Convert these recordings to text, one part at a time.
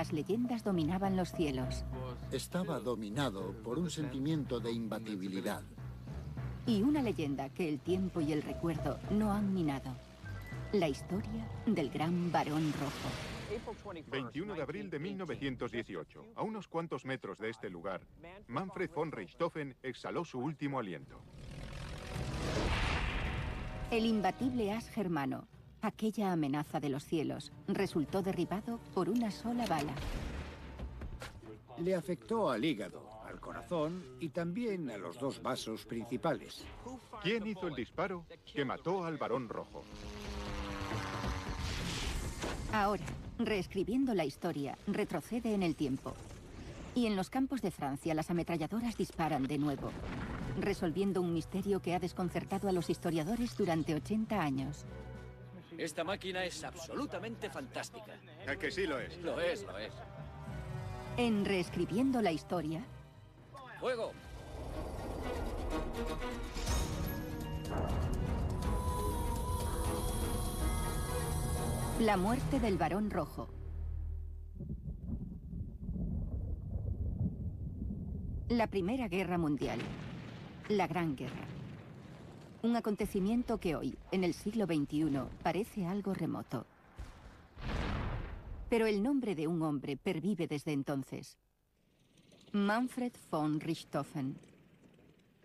las leyendas dominaban los cielos. Estaba dominado por un sentimiento de imbatibilidad. Y una leyenda que el tiempo y el recuerdo no han minado. La historia del gran Barón Rojo. 21 de abril de 1918. A unos cuantos metros de este lugar, Manfred von Richthofen exhaló su último aliento. El imbatible as germano, aquella amenaza de los cielos, resultó derribado por una sola bala. Le afectó al hígado, al corazón y también a los dos vasos principales. ¿Quién hizo el disparo que mató al Barón Rojo? Ahora, reescribiendo la historia, retrocede en el tiempo. Y en los campos de Francia las ametralladoras disparan de nuevo, resolviendo un misterio que ha desconcertado a los historiadores durante 80 años. Esta máquina es absolutamente fantástica. ¿A que sí lo es? Lo es, lo es. En Reescribiendo la historia... ¡Fuego! La muerte del Barón Rojo. La Primera Guerra Mundial. La Gran Guerra. Un acontecimiento que hoy, en el siglo XXI, parece algo remoto. Pero el nombre de un hombre pervive desde entonces. Manfred von Richthofen.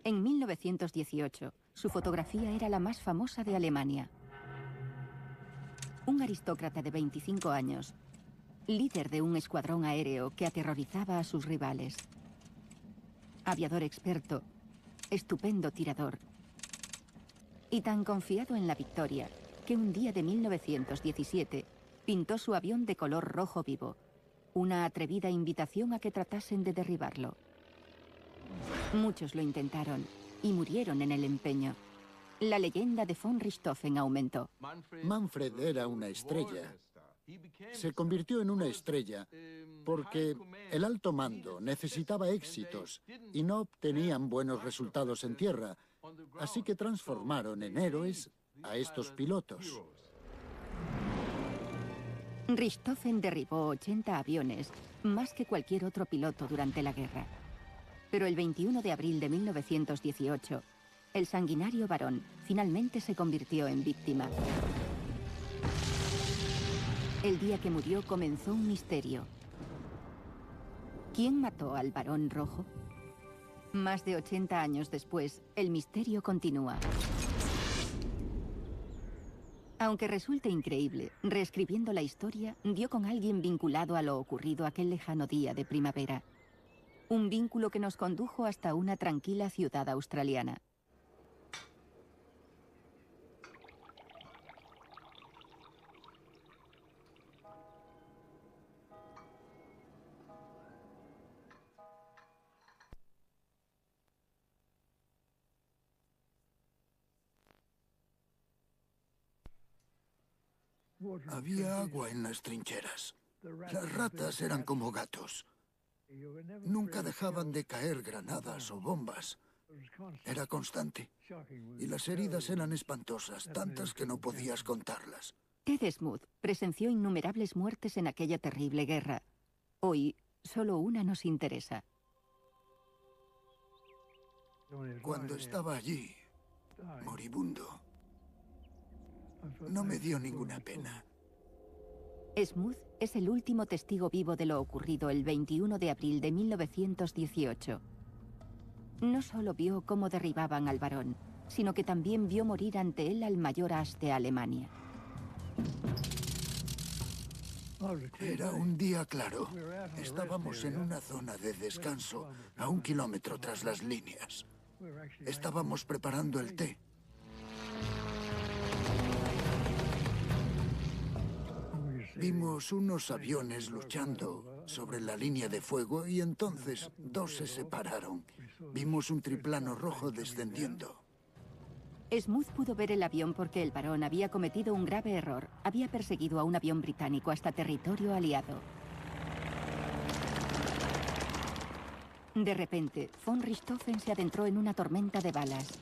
En 1918, su fotografía era la más famosa de Alemania. Un aristócrata de 25 años, líder de un escuadrón aéreo que aterrorizaba a sus rivales. Aviador experto, estupendo tirador. Y tan confiado en la victoria, que un día de 1917 pintó su avión de color rojo vivo, una atrevida invitación a que tratasen de derribarlo. Muchos lo intentaron y murieron en el empeño. La leyenda de von Richthofen aumentó. Manfred era una estrella. Se convirtió en una estrella porque el alto mando necesitaba éxitos y no obtenían buenos resultados en tierra, así que transformaron en héroes a estos pilotos. Richthofen derribó 80 aviones, más que cualquier otro piloto durante la guerra. Pero el 21 de abril de 1918, el sanguinario barón finalmente se convirtió en víctima. El día que murió comenzó un misterio. ¿Quién mató al Barón Rojo? Más de 80 años después, el misterio continúa. Aunque resulte increíble, reescribiendo la historia, dio con alguien vinculado a lo ocurrido aquel lejano día de primavera. Un vínculo que nos condujo hasta una tranquila ciudad australiana. Había agua en las trincheras. Las ratas eran como gatos. Nunca dejaban de caer granadas o bombas. Era constante. Y las heridas eran espantosas, tantas que no podías contarlas. Ted Smoot presenció innumerables muertes en aquella terrible guerra. Hoy, solo una nos interesa. Cuando estaba allí, moribundo, no me dio ninguna pena. Smoot es el último testigo vivo de lo ocurrido el 21 de abril de 1918. No solo vio cómo derribaban al barón, sino que también vio morir ante él al mayor as de Alemania. Era un día claro. Estábamos en una zona de descanso a 1 kilómetro tras las líneas. Estábamos preparando el té. Vimos unos aviones luchando sobre la línea de fuego y entonces dos se separaron. Vimos un triplano rojo descendiendo. Smoot pudo ver el avión porque el barón había cometido un grave error. Había perseguido a un avión británico hasta territorio aliado. De repente, von Richthofen se adentró en una tormenta de balas.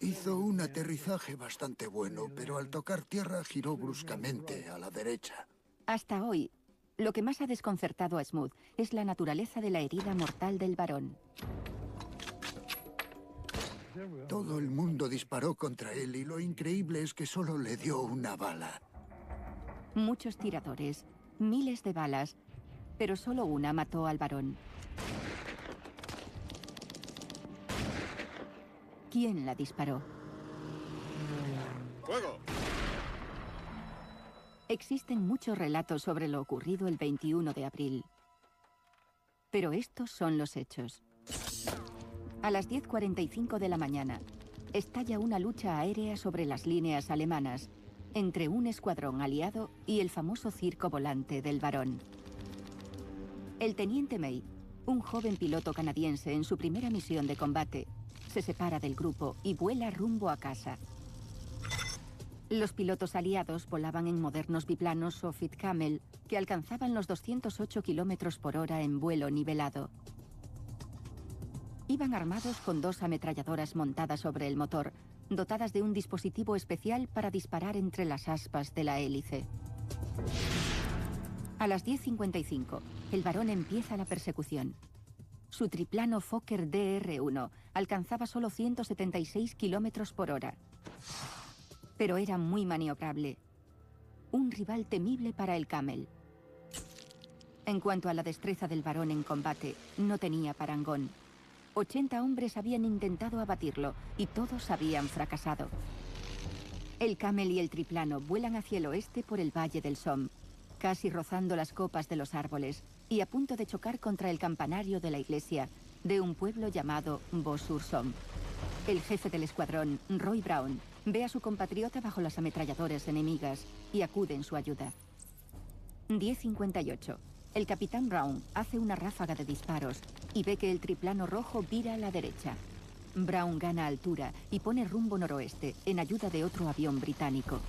Hizo un aterrizaje bastante bueno, pero al tocar tierra giró bruscamente a la derecha. Hasta hoy, Lo que más ha desconcertado a Smoot es la naturaleza de la herida mortal del varón. Todo el mundo disparó contra él y lo increíble es que solo le dio una bala. Muchos tiradores, miles de balas, pero solo una mató al varón. ¿Quién la disparó? ¡Fuego! Existen muchos relatos sobre lo ocurrido el 21 de abril. Pero estos son los hechos. A las 10:45 de la mañana, estalla una lucha aérea sobre las líneas alemanas entre un escuadrón aliado y el famoso circo volante del varón. El teniente May, un joven piloto canadiense en su primera misión de combate, se separa del grupo y vuela rumbo a casa. Los pilotos aliados volaban en modernos biplanos Sofit Camel que alcanzaban los 208 kilómetros por hora en vuelo nivelado. Iban armados con 2 ametralladoras montadas sobre el motor, dotadas de un dispositivo especial para disparar entre las aspas de la hélice. A las 10:55, el varón empieza la persecución. Su triplano Fokker DR-1 alcanzaba solo 176 kilómetros por hora. Pero era muy maniobrable. Un rival temible para el Camel. En cuanto a la destreza del varón en combate, no tenía parangón. 80 hombres habían intentado abatirlo y todos habían fracasado. El Camel y el triplano vuelan hacia el oeste por el Valle del Somme, casi rozando las copas de los árboles y a punto de chocar contra el campanario de la iglesia de un pueblo llamado Vaux-sur-Somme. El jefe del escuadrón, Roy Brown, ve a su compatriota bajo las ametralladoras enemigas y acude en su ayuda. 10:58. El capitán Brown hace una ráfaga de disparos y ve que el triplano rojo vira a la derecha. Brown gana altura y pone rumbo noroeste en ayuda de otro avión británico.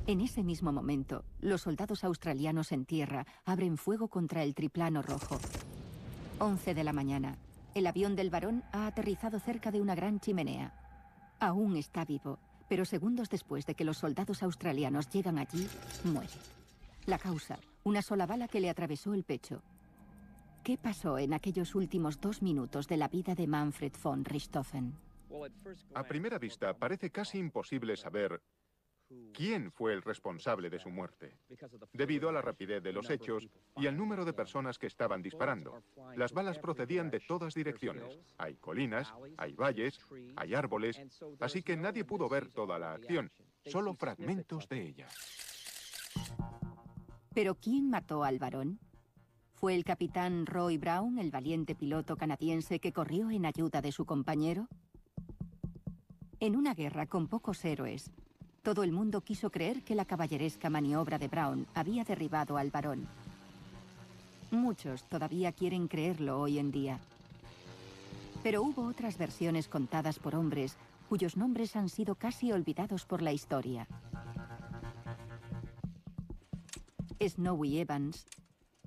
En ese mismo momento, los soldados australianos en tierra abren fuego contra el triplano rojo. 11 de la mañana. El avión del varón ha aterrizado cerca de una gran chimenea. Aún está vivo, pero segundos después de que los soldados australianos llegan allí, muere. La causa, una sola bala que le atravesó el pecho. ¿Qué pasó en aquellos últimos 2 minutos de la vida de Manfred von Richthofen? A primera vista, parece casi imposible saber quién fue el responsable de su muerte, debido a la rapidez de los hechos y al número de personas que estaban disparando. Las balas procedían de todas direcciones. Hay colinas, hay valles, hay árboles, así que nadie pudo ver toda la acción, solo fragmentos de ella. ¿Pero quién mató al varón? ¿Fue el capitán Roy Brown, el valiente piloto canadiense que corrió en ayuda de su compañero? En una guerra con pocos héroes, todo el mundo quiso creer que la caballeresca maniobra de Brown había derribado al varón. Muchos todavía quieren creerlo hoy en día. Pero hubo otras versiones contadas por hombres cuyos nombres han sido casi olvidados por la historia. Snowy Evans,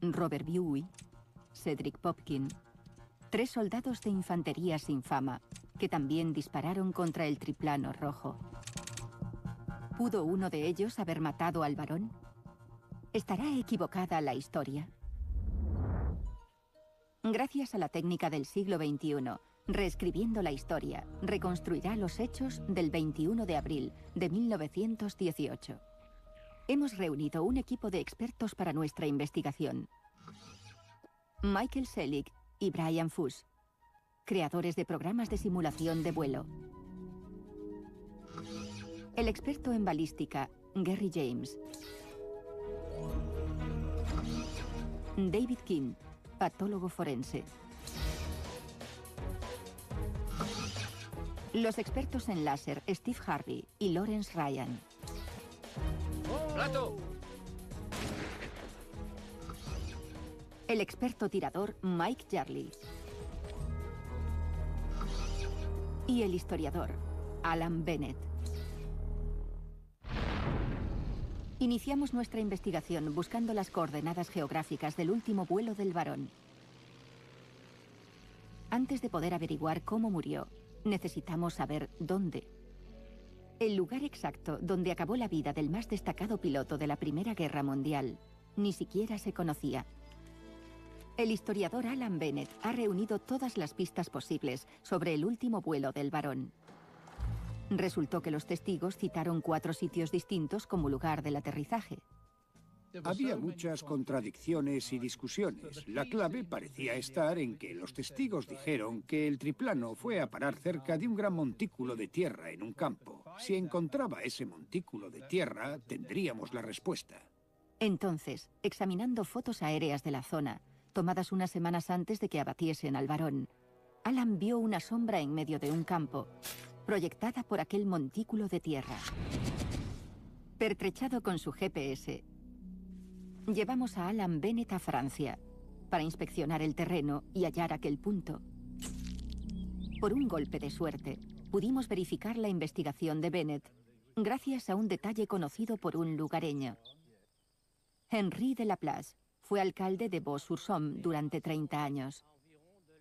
Robert Buey, Cedric Popkin, 3 soldados de infantería sin fama que también dispararon contra el triplano rojo. ¿Pudo uno de ellos haber matado al varón? ¿Estará equivocada la historia? Gracias a la técnica del siglo XXI, Reescribiendo la Historia reconstruirá los hechos del 21 de abril de 1918. Hemos reunido un equipo de expertos para nuestra investigación. Michael Selig y Brian Fuss, creadores de programas de simulación de vuelo. El experto en balística, Gary James. David King, patólogo forense. Los expertos en láser, Steve Harvey y Lawrence Ryan. ¡Plato! El experto tirador, Mike Jarley. Y el historiador, Alan Bennett. Iniciamos nuestra investigación buscando las coordenadas geográficas del último vuelo del varón. Antes de poder averiguar cómo murió, necesitamos saber dónde. El lugar exacto donde acabó la vida del más destacado piloto de la Primera Guerra Mundial ni siquiera se conocía. El historiador Alan Bennett ha reunido todas las pistas posibles sobre el último vuelo del Barón. Resultó que los testigos citaron 4 sitios distintos como lugar del aterrizaje. Había muchas contradicciones y discusiones. La clave parecía estar en que los testigos dijeron que el triplano fue a parar cerca de un gran montículo de tierra en un campo. Si encontraba ese montículo de tierra, tendríamos la respuesta. Entonces, examinando fotos aéreas de la zona, tomadas unas semanas antes de que abatiesen al Barón, Alan vio una sombra en medio de un campo, proyectada por aquel montículo de tierra. Pertrechado con su GPS, llevamos a Alan Bennett a Francia para inspeccionar el terreno y hallar aquel punto. Por un golpe de suerte, pudimos verificar la investigación de Bennett gracias a un detalle conocido por un lugareño. Henri de Laplace fue alcalde de Vaux-sur-Somme durante 30 años.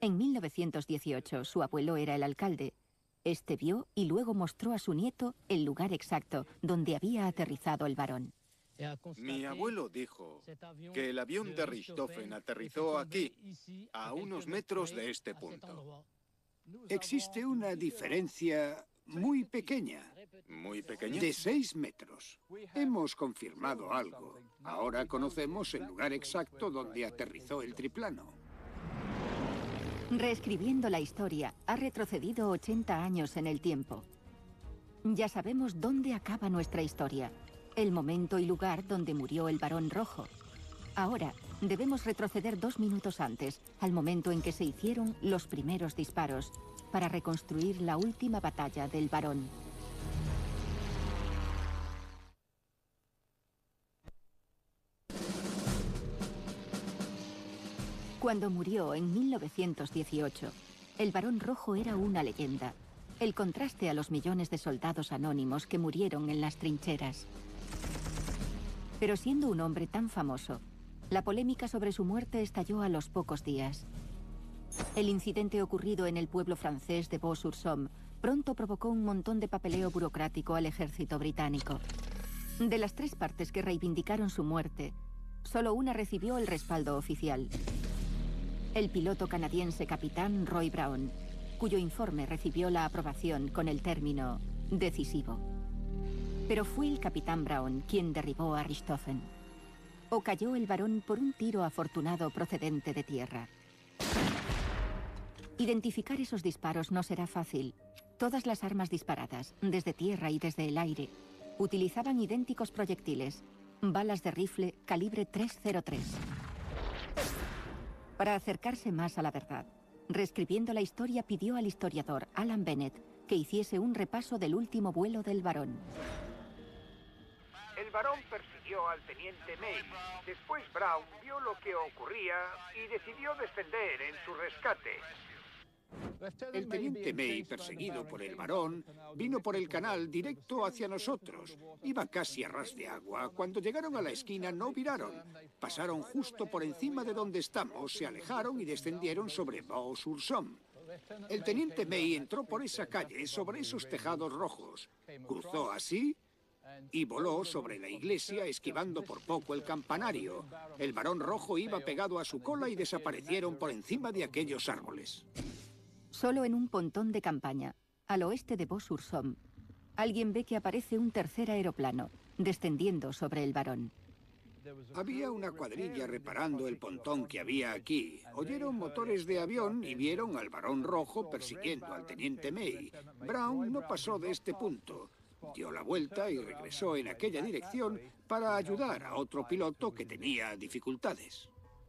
En 1918, su abuelo era el alcalde. Este vio y luego mostró a su nieto el lugar exacto donde había aterrizado el Barón. Mi abuelo dijo que el avión de Richthofen aterrizó aquí, a unos metros de este punto. Existe una diferencia muy pequeña. ¿Muy pequeña? De 6 metros. Hemos confirmado algo. Ahora conocemos el lugar exacto donde aterrizó el triplano. Reescribiendo la historia, ha retrocedido 80 años en el tiempo. Ya sabemos dónde acaba nuestra historia, el momento y lugar donde murió el Barón Rojo. Ahora, debemos retroceder 2 minutos antes, al momento en que se hicieron los primeros disparos, para reconstruir la última batalla del Barón. Cuando murió en 1918, el Barón Rojo era una leyenda. El contraste a los millones de soldados anónimos que murieron en las trincheras. Pero siendo un hombre tan famoso, la polémica sobre su muerte estalló a los pocos días. El incidente ocurrido en el pueblo francés de Vaux-sur-Somme pronto provocó un montón de papeleo burocrático al ejército británico. De las 3 partes que reivindicaron su muerte, solo una recibió el respaldo oficial. El piloto canadiense capitán Roy Brown, cuyo informe recibió la aprobación con el término decisivo. Pero fue el capitán Brown quien derribó a Richthofen. O cayó el Barón por un tiro afortunado procedente de tierra. Identificar esos disparos no será fácil. Todas las armas disparadas, desde tierra y desde el aire, utilizaban idénticos proyectiles, balas de rifle calibre .303. Para acercarse más a la verdad, reescribiendo la historia pidió al historiador Alan Bennett que hiciese un repaso del último vuelo del Barón. El Barón persiguió al teniente May. Después Brown vio lo que ocurría y decidió descender en su rescate. El teniente May, perseguido por el Barón, vino por el canal directo hacia nosotros. Iba casi a ras de agua. Cuando llegaron a la esquina no viraron. Pasaron justo por encima de donde estamos, se alejaron y descendieron sobre Vaux-sur-Somme. El teniente May entró por esa calle, sobre esos tejados rojos. Cruzó así y voló sobre la iglesia, esquivando por poco el campanario. El Barón Rojo iba pegado a su cola y desaparecieron por encima de aquellos árboles. Solo en un pontón de campaña, al oeste de Vaux-sur-Somme, alguien ve que aparece un tercer aeroplano, descendiendo sobre el Barón. Había una cuadrilla reparando el pontón que había aquí. Oyeron motores de avión y vieron al Barón Rojo persiguiendo al teniente May. Brown no pasó de este punto. Dio la vuelta y regresó en aquella dirección para ayudar a otro piloto que tenía dificultades.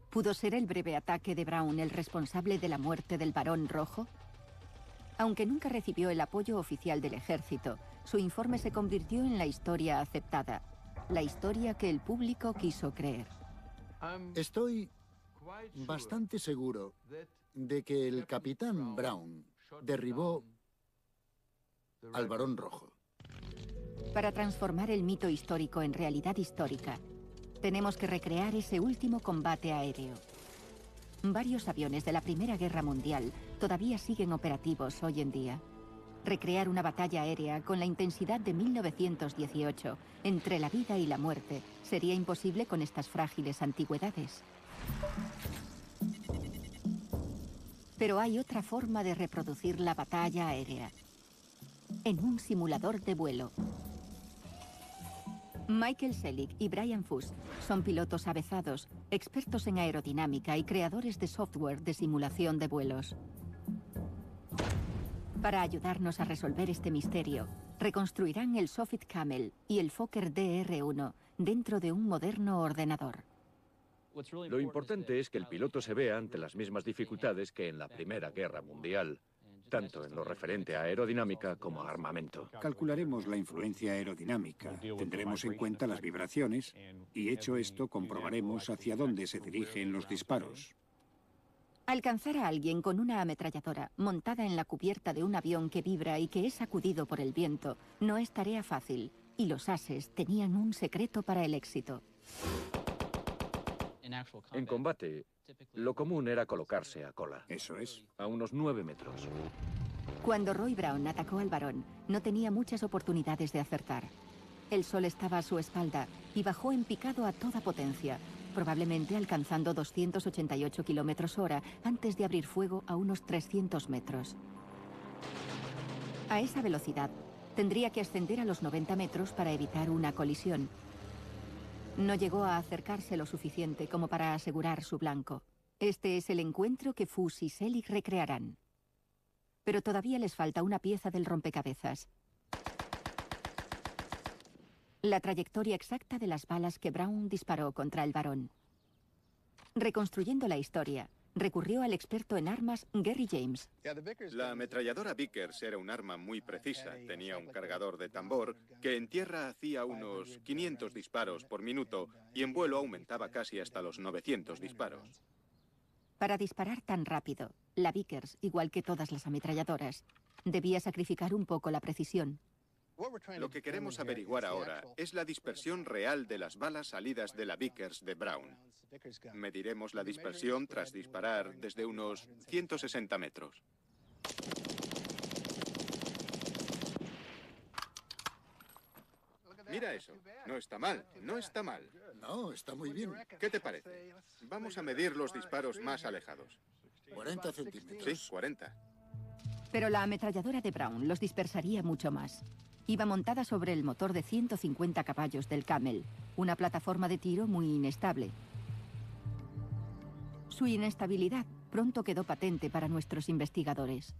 ¿Pudo ser el breve ataque de Brown el responsable de la muerte del Barón Rojo? Aunque nunca recibió el apoyo oficial del ejército, su informe se convirtió en la historia aceptada, la historia que el público quiso creer. Estoy bastante seguro de que el capitán Brown derribó al Barón Rojo. Para transformar el mito histórico en realidad histórica, tenemos que recrear ese último combate aéreo. Varios aviones de la Primera Guerra Mundial todavía siguen operativos hoy en día. Recrear una batalla aérea con la intensidad de 1918, entre la vida y la muerte, sería imposible con estas frágiles antigüedades. Pero hay otra forma de reproducir la batalla aérea. En un simulador de vuelo. Michael Selig y Brian Fuss son pilotos avezados, expertos en aerodinámica y creadores de software de simulación de vuelos. Para ayudarnos a resolver este misterio, reconstruirán el Sofit Camel y el Fokker DR-1 dentro de un moderno ordenador. Lo importante es que el piloto se vea ante las mismas dificultades que en la Primera Guerra Mundial, tanto en lo referente a aerodinámica como a armamento. Calcularemos la influencia aerodinámica, tendremos en cuenta las vibraciones y, hecho esto, comprobaremos hacia dónde se dirigen los disparos. Alcanzar a alguien con una ametralladora montada en la cubierta de un avión que vibra y que es sacudido por el viento no es tarea fácil, y los ases tenían un secreto para el éxito. En combate, lo común era colocarse a cola. Eso es. A unos 9 metros. Cuando Roy Brown atacó al varón, no tenía muchas oportunidades de acertar. El sol estaba a su espalda y bajó en picado a toda potencia, probablemente alcanzando 288 km/h antes de abrir fuego a unos 300 metros. A esa velocidad, tendría que ascender a los 90 metros para evitar una colisión. No llegó a acercarse lo suficiente como para asegurar su blanco. Este es el encuentro que Fuss y Selig recrearán. Pero todavía les falta una pieza del rompecabezas. La trayectoria exacta de las balas que Brown disparó contra el varón. Reconstruyendo la historia, recurrió al experto en armas Gary James. La ametralladora Vickers era un arma muy precisa. Tenía un cargador de tambor que en tierra hacía unos 500 disparos por minuto y en vuelo aumentaba casi hasta los 900 disparos. Para disparar tan rápido, la Vickers, igual que todas las ametralladoras, debía sacrificar un poco la precisión. Lo que queremos averiguar ahora es la dispersión real de las balas salidas de la Vickers de Brown. Mediremos la dispersión tras disparar desde unos 160 metros. Mira eso. No está mal, no está mal. No, está muy bien. ¿Qué te parece? Vamos a medir los disparos más alejados. 40 centímetros. Sí, 40. Pero la ametralladora de Brown los dispersaría mucho más. Iba montada sobre el motor de 150 caballos del Camel, una plataforma de tiro muy inestable. Su inestabilidad pronto quedó patente para nuestros investigadores.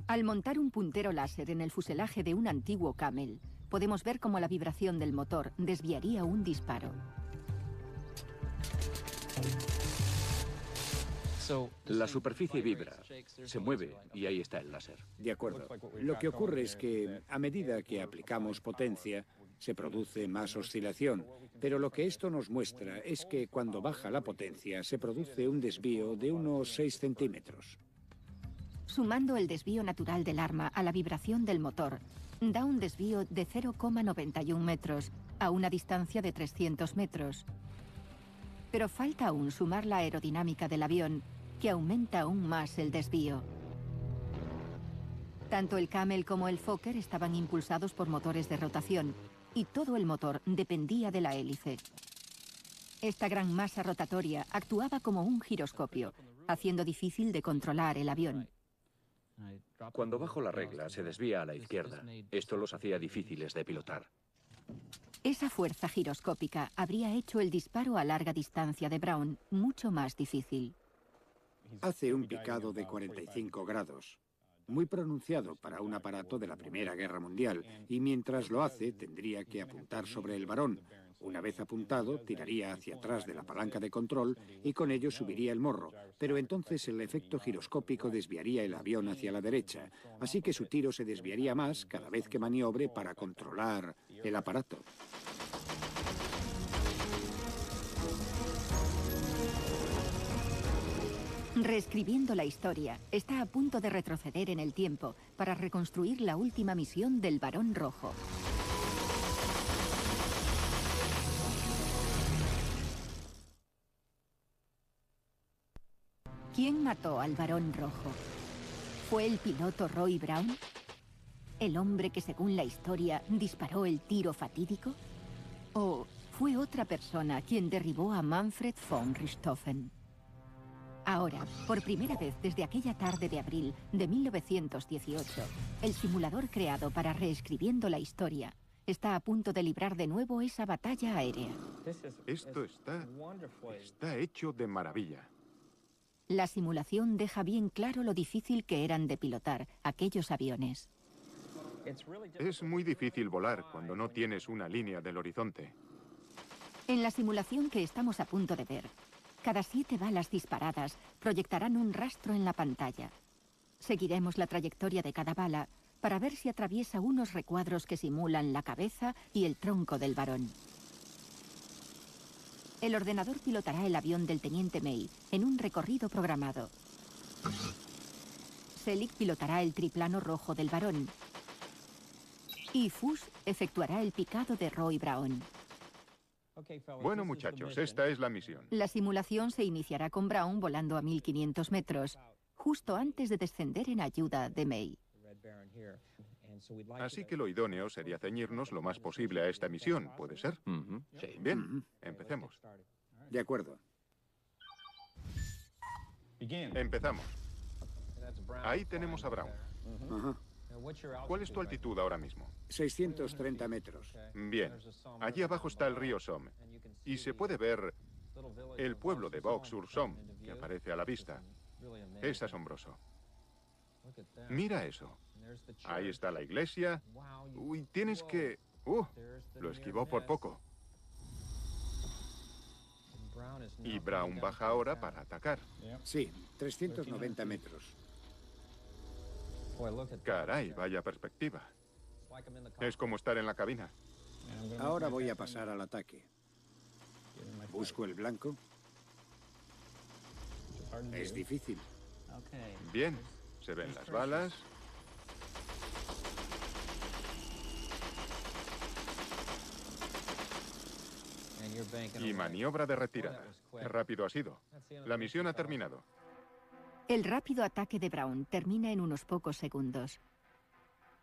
Al montar un puntero láser en el fuselaje de un antiguo Camel, podemos ver cómo la vibración del motor desviaría un disparo. La superficie vibra, se mueve y ahí está el láser. De acuerdo. Lo que ocurre es que a medida que aplicamos potencia, se produce más oscilación, pero lo que esto nos muestra es que cuando baja la potencia se produce un desvío de unos 6 centímetros. Sumando el desvío natural del arma a la vibración del motor, da un desvío de 0,91 metros a una distancia de 300 metros. Pero falta aún sumar la aerodinámica del avión, que aumenta aún más el desvío. Tanto el Camel como el Fokker estaban impulsados por motores de rotación, y todo el motor dependía de la hélice. Esta gran masa rotatoria actuaba como un giroscopio, haciendo difícil de controlar el avión. Cuando bajo la regla se desvía a la izquierda. Esto los hacía difíciles de pilotar. Esa fuerza giroscópica habría hecho el disparo a larga distancia de Brown mucho más difícil. Hace un picado de 45 grados, muy pronunciado para un aparato de la Primera Guerra Mundial, y mientras lo hace tendría que apuntar sobre el varón. Una vez apuntado, tiraría hacia atrás de la palanca de control y con ello subiría el morro, pero entonces el efecto giroscópico desviaría el avión hacia la derecha, así que su tiro se desviaría más cada vez que maniobre para controlar el aparato. Reescribiendo la historia, está a punto de retroceder en el tiempo para reconstruir la última misión del Barón Rojo. ¿Quién mató al Barón Rojo? ¿Fue el piloto Roy Brown? el hombre que, según la historia, disparó el tiro fatídico? ¿O fue otra persona quien derribó a Manfred von Richthofen? Ahora, por primera vez desde aquella tarde de abril de 1918, el simulador creado para Reescribiendo la Historia está a punto de librar de nuevo esa batalla aérea. Esto está hecho de maravilla. La simulación deja bien claro lo difícil que eran de pilotar aquellos aviones. Es muy difícil volar cuando no tienes una línea del horizonte. En la simulación que estamos a punto de ver, cada 7 balas disparadas proyectarán un rastro en la pantalla. Seguiremos la trayectoria de cada bala para ver si atraviesa unos recuadros que simulan la cabeza y el tronco del varón. El ordenador pilotará el avión del teniente May en un recorrido programado. Selig pilotará el triplano rojo del varón. Y Fuchs efectuará el picado de Roy Braun. Bueno, muchachos, esta es la misión. La simulación se iniciará con Braun volando a 1500 metros, justo antes de descender en ayuda de May. Así que lo idóneo sería ceñirnos lo más posible a esta misión, ¿puede ser? Sí. Bien, empecemos. De acuerdo. Empezamos. Ahí tenemos a Braun. Ajá. ¿Cuál es tu altitud ahora mismo? 630 metros. Bien. Allí abajo está el río Somme. Y se puede ver el pueblo de Vaux-sur-Somme, que aparece a la vista. Es asombroso. Mira eso. Ahí está la iglesia. Uy, tienes que... lo esquivó por poco. Y Braun baja ahora para atacar. Sí, 390 metros. Caray, vaya perspectiva. Es como estar en la cabina. Ahora voy a pasar al ataque. Busco el blanco. Es difícil. Bien, se ven las balas. Y maniobra de retirada. Qué rápido ha sido. La misión ha terminado. El rápido ataque de Braun termina en unos pocos segundos.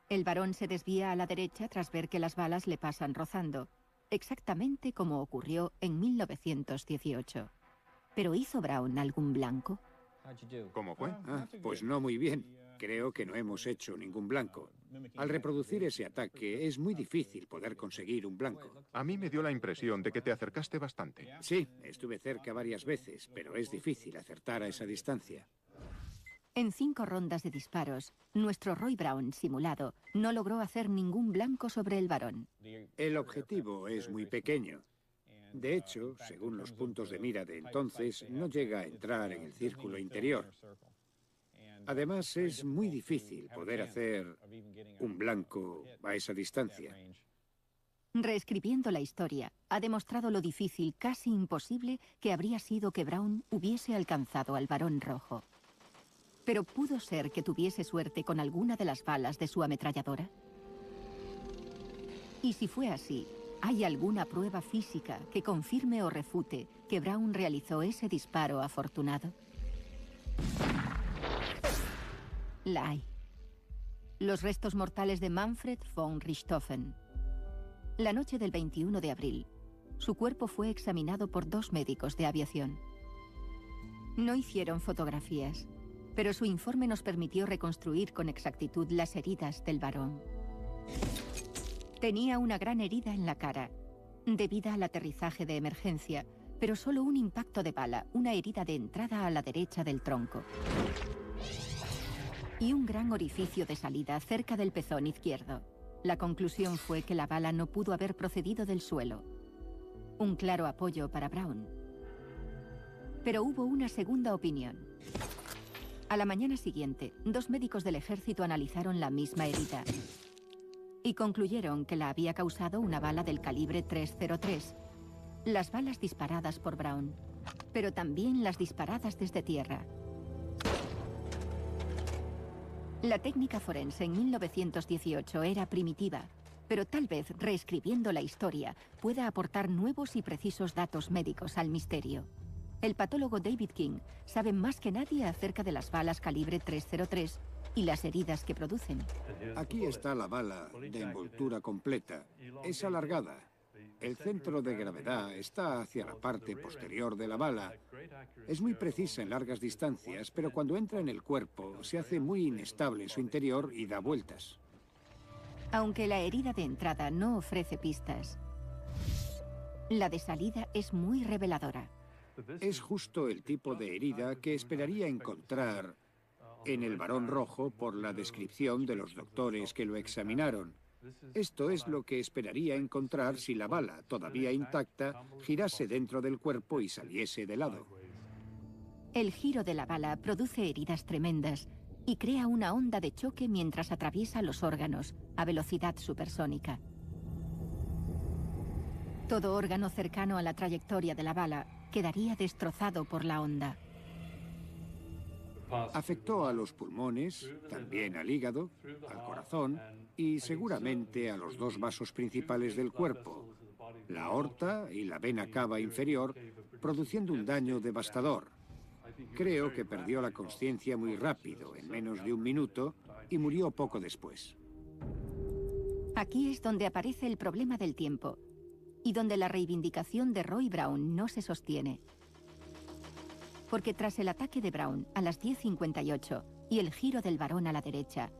El varón se desvía a la derecha tras ver que las balas le pasan rozando, exactamente como ocurrió en 1918. ¿Pero hizo Braun algún blanco? ¿Cómo fue? Pues no muy bien. Creo que no hemos hecho ningún blanco. Al reproducir ese ataque es muy difícil poder conseguir un blanco. A mí me dio la impresión de que te acercaste bastante. Sí, estuve cerca varias veces, pero es difícil acertar a esa distancia. En 5 rondas de disparos, nuestro Roy Braun simulado no logró hacer ningún blanco sobre el varón. El objetivo es muy pequeño. De hecho, según los puntos de mira de entonces, no llega a entrar en el círculo interior. Además, es muy difícil poder hacer un blanco a esa distancia. Reescribiendo la historia, ha demostrado lo difícil, casi imposible, que habría sido que Braun hubiese alcanzado al varón rojo. ¿Pero pudo ser que tuviese suerte con alguna de las balas de su ametralladora? Y si fue así, ¿hay alguna prueba física que confirme o refute que Braun realizó ese disparo afortunado? La hay. Los restos mortales de Manfred von Richthofen. La noche del 21 de abril, su cuerpo fue examinado por 2 médicos de aviación. No hicieron fotografías, pero su informe nos permitió reconstruir con exactitud las heridas del varón. Tenía una gran herida en la cara, debida al aterrizaje de emergencia, pero solo un impacto de bala, una herida de entrada a la derecha del tronco. Y un gran orificio de salida cerca del pezón izquierdo. La conclusión fue que la bala no pudo haber procedido del suelo. Un claro apoyo para Braun. Pero hubo una segunda opinión. A la mañana siguiente, 2 médicos del ejército analizaron la misma herida y concluyeron que la había causado una bala del calibre 303. Las balas disparadas por Braun, pero también las disparadas desde tierra. La técnica forense en 1918 era primitiva, pero tal vez reescribiendo la historia pueda aportar nuevos y precisos datos médicos al misterio. El patólogo David King sabe más que nadie acerca de las balas calibre .303 y las heridas que producen. Aquí está la bala de envoltura completa. Es alargada. El centro de gravedad está hacia la parte posterior de la bala. Es muy precisa en largas distancias, pero cuando entra en el cuerpo se hace muy inestable su interior y da vueltas. Aunque la herida de entrada no ofrece pistas, la de salida es muy reveladora. Es justo el tipo de herida que esperaría encontrar en el varón rojo por la descripción de los doctores que lo examinaron. Esto es lo que esperaría encontrar si la bala, todavía intacta, girase dentro del cuerpo y saliese de lado. El giro de la bala produce heridas tremendas y crea una onda de choque mientras atraviesa los órganos a velocidad supersónica. Todo órgano cercano a la trayectoria de la bala quedaría destrozado por la onda. Afectó a los pulmones, también al hígado, al corazón y seguramente a los dos vasos principales del cuerpo, la aorta y la vena cava inferior, produciendo un daño devastador. Creo que perdió la conciencia muy rápido, en menos de un minuto, y murió poco después. Aquí es donde aparece el problema del tiempo y donde la reivindicación de Roy Brown no se sostiene. Porque tras el ataque de Brown a las 10:58 y el giro del varón a la derecha,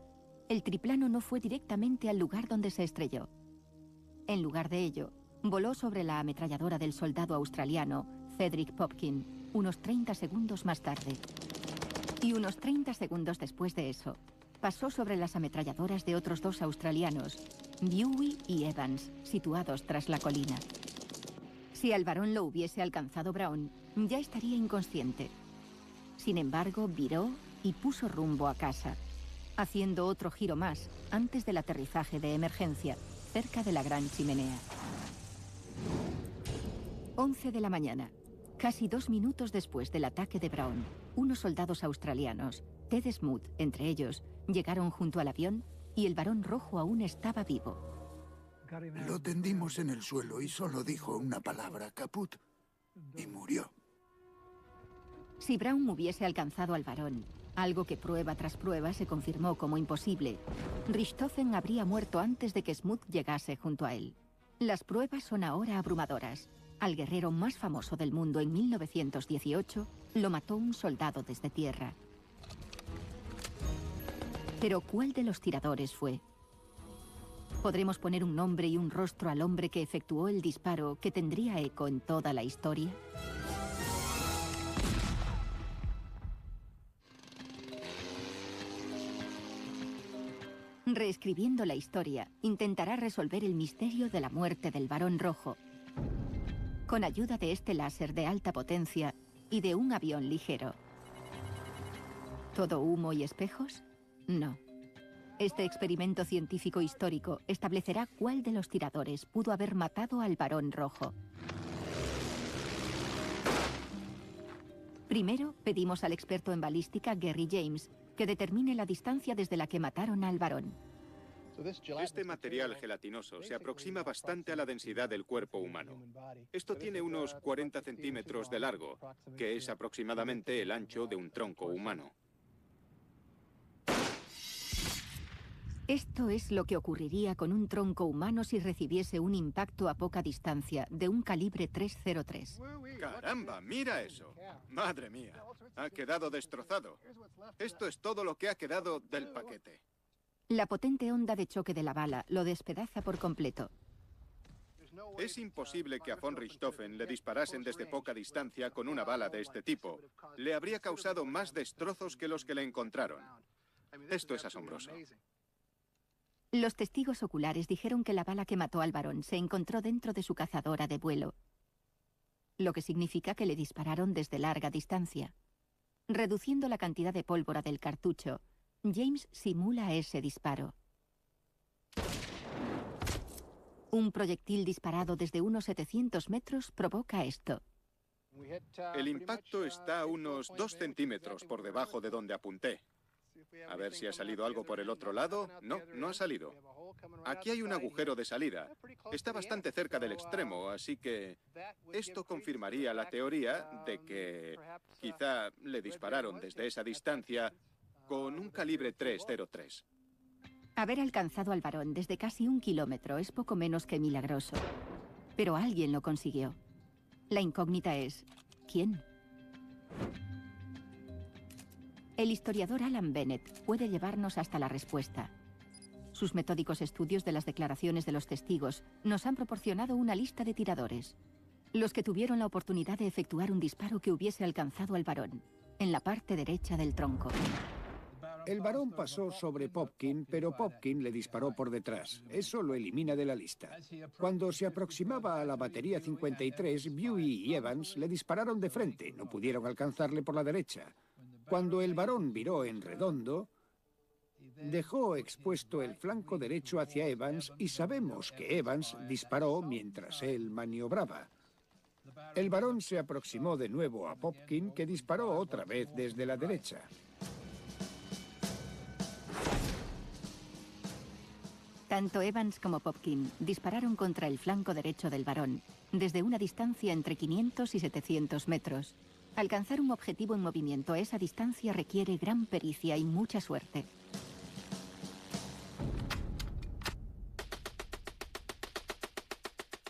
el triplano no fue directamente al lugar donde se estrelló. En lugar de ello, voló sobre la ametralladora del soldado australiano Cedric Popkin unos 30 segundos más tarde. Y unos 30 segundos después de eso, pasó sobre las ametralladoras de otros dos australianos, Dewey y Evans, situados tras la colina. Si al varón lo hubiese alcanzado Brown, ya estaría inconsciente. Sin embargo, viró y puso rumbo a casa, haciendo otro giro más antes del aterrizaje de emergencia, cerca de la gran chimenea. 11 de la mañana, casi 2 minutos después del ataque de Brown, unos soldados australianos, Ted Smoot entre ellos, llegaron junto al avión y el varón rojo aún estaba vivo. Lo tendimos en el suelo y solo dijo una palabra, caput, y murió. Si Brown hubiese alcanzado al varón, algo que prueba tras prueba se confirmó como imposible, Richthofen habría muerto antes de que Smoot llegase junto a él. Las pruebas son ahora abrumadoras. Al guerrero más famoso del mundo en 1918 lo mató un soldado desde tierra. Pero ¿cuál de los tiradores fue? ¿Podremos poner un nombre y un rostro al hombre que efectuó el disparo que tendría eco en toda la historia? Reescribiendo la historia, intentará resolver el misterio de la muerte del varón rojo, con ayuda de este láser de alta potencia y de un avión ligero. ¿Todo humo y espejos? No. Este experimento científico histórico establecerá cuál de los tiradores pudo haber matado al varón rojo. Primero, pedimos al experto en balística Gary James que determine la distancia desde la que mataron al varón. Este material gelatinoso se aproxima bastante a la densidad del cuerpo humano. Esto tiene unos 40 centímetros de largo, que es aproximadamente el ancho de un tronco humano. Esto es lo que ocurriría con un tronco humano si recibiese un impacto a poca distancia de un calibre .303. ¡Caramba! ¡Mira eso! ¡Madre mía! Ha quedado destrozado. Esto es todo lo que ha quedado del paquete. La potente onda de choque de la bala lo despedaza por completo. Es imposible que a von Richthofen le disparasen desde poca distancia con una bala de este tipo. Le habría causado más destrozos que los que le encontraron. Esto es asombroso. Los testigos oculares dijeron que la bala que mató al varón se encontró dentro de su cazadora de vuelo, lo que significa que le dispararon desde larga distancia. Reduciendo la cantidad de pólvora del cartucho, James simula ese disparo. Un proyectil disparado desde unos 700 metros provoca esto. El impacto está a unos 2 centímetros por debajo de donde apunté. A ver si ha salido algo por el otro lado. No, no ha salido. Aquí hay un agujero de salida. Está bastante cerca del extremo, así que esto confirmaría la teoría de que quizá le dispararon desde esa distancia con un calibre .303. Haber alcanzado al varón desde casi 1 kilómetro es poco menos que milagroso. Pero alguien lo consiguió. La incógnita es, ¿quién? El historiador Alan Bennett puede llevarnos hasta la respuesta. Sus metódicos estudios de las declaraciones de los testigos nos han proporcionado una lista de tiradores. Los que tuvieron la oportunidad de efectuar un disparo que hubiese alcanzado al varón, en la parte derecha del tronco. El varón pasó sobre Popkin, pero Popkin le disparó por detrás. Eso lo elimina de la lista. Cuando se aproximaba a la batería 53, Buey y Evans le dispararon de frente. No pudieron alcanzarle por la derecha. Cuando el varón viró en redondo, dejó expuesto el flanco derecho hacia Evans y sabemos que Evans disparó mientras él maniobraba. El varón se aproximó de nuevo a Popkin, que disparó otra vez desde la derecha. Tanto Evans como Popkin dispararon contra el flanco derecho del varón, desde una distancia entre 500 y 700 metros. Alcanzar un objetivo en movimiento a esa distancia requiere gran pericia y mucha suerte.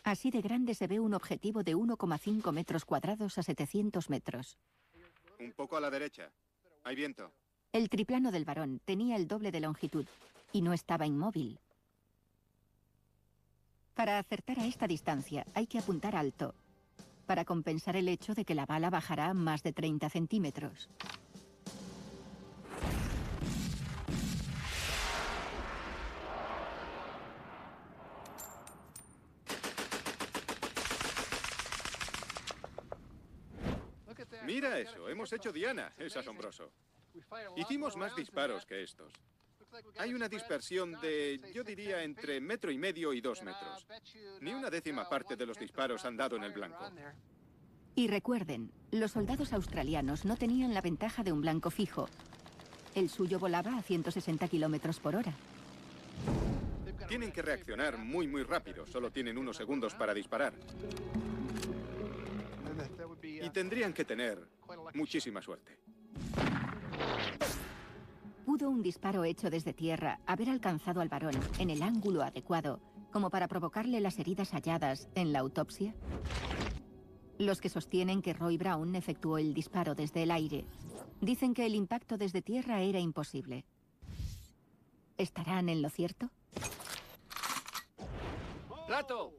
Así de grande se ve un objetivo de 1,5 metros cuadrados a 700 metros. Un poco a la derecha. Hay viento. El triplano del varón tenía el doble de longitud y no estaba inmóvil. Para acertar a esta distancia hay que apuntar alto, para compensar el hecho de que la bala bajará más de 30 centímetros. Mira eso, hemos hecho diana. Es asombroso. Hicimos más disparos que estos. Hay una dispersión de, yo diría, entre 1,5 metros y 2 metros. Ni una décima parte de los disparos han dado en el blanco. Y recuerden, los soldados australianos no tenían la ventaja de un blanco fijo. El suyo volaba a 160 kilómetros por hora. Tienen que reaccionar muy rápido. Solo tienen unos segundos para disparar. Y tendrían que tener muchísima suerte. ¿Pudo un disparo hecho desde tierra haber alcanzado al varón en el ángulo adecuado como para provocarle las heridas halladas en la autopsia? Los que sostienen que Roy Brown efectuó el disparo desde el aire dicen que el impacto desde tierra era imposible. ¿Estarán en lo cierto? ¡Plato!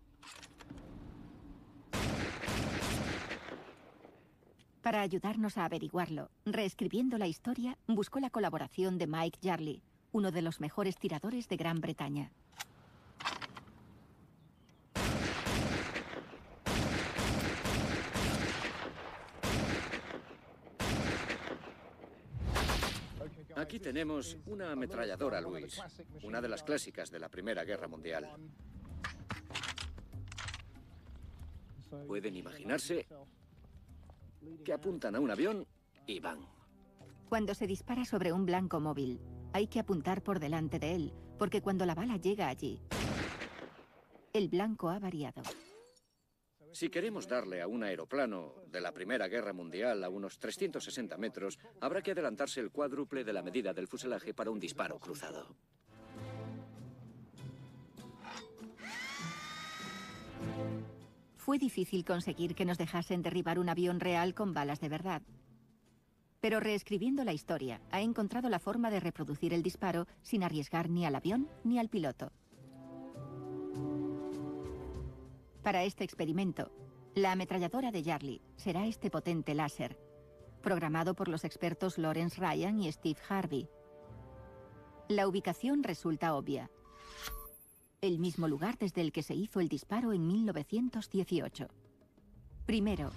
Para ayudarnos a averiguarlo, reescribiendo la historia, buscó la colaboración de Mike Jarley, uno de los mejores tiradores de Gran Bretaña. Aquí tenemos una ametralladora Lewis, una de las clásicas de la Primera Guerra Mundial. Pueden imaginarse que apuntan a un avión y van. Cuando se dispara sobre un blanco móvil, hay que apuntar por delante de él, porque cuando la bala llega allí, el blanco ha variado. Si queremos darle a un aeroplano de la Primera Guerra Mundial a unos 360 metros, habrá que adelantarse el cuádruple de la medida del fuselaje para un disparo cruzado. Fue difícil conseguir que nos dejasen derribar un avión real con balas de verdad. Pero reescribiendo la historia, ha encontrado la forma de reproducir el disparo sin arriesgar ni al avión ni al piloto. Para este experimento, la ametralladora de Jarley será este potente láser, programado por los expertos Lawrence Ryan y Steve Harvey. La ubicación resulta obvia. El mismo lugar desde el que se hizo el disparo en 1918. Primero,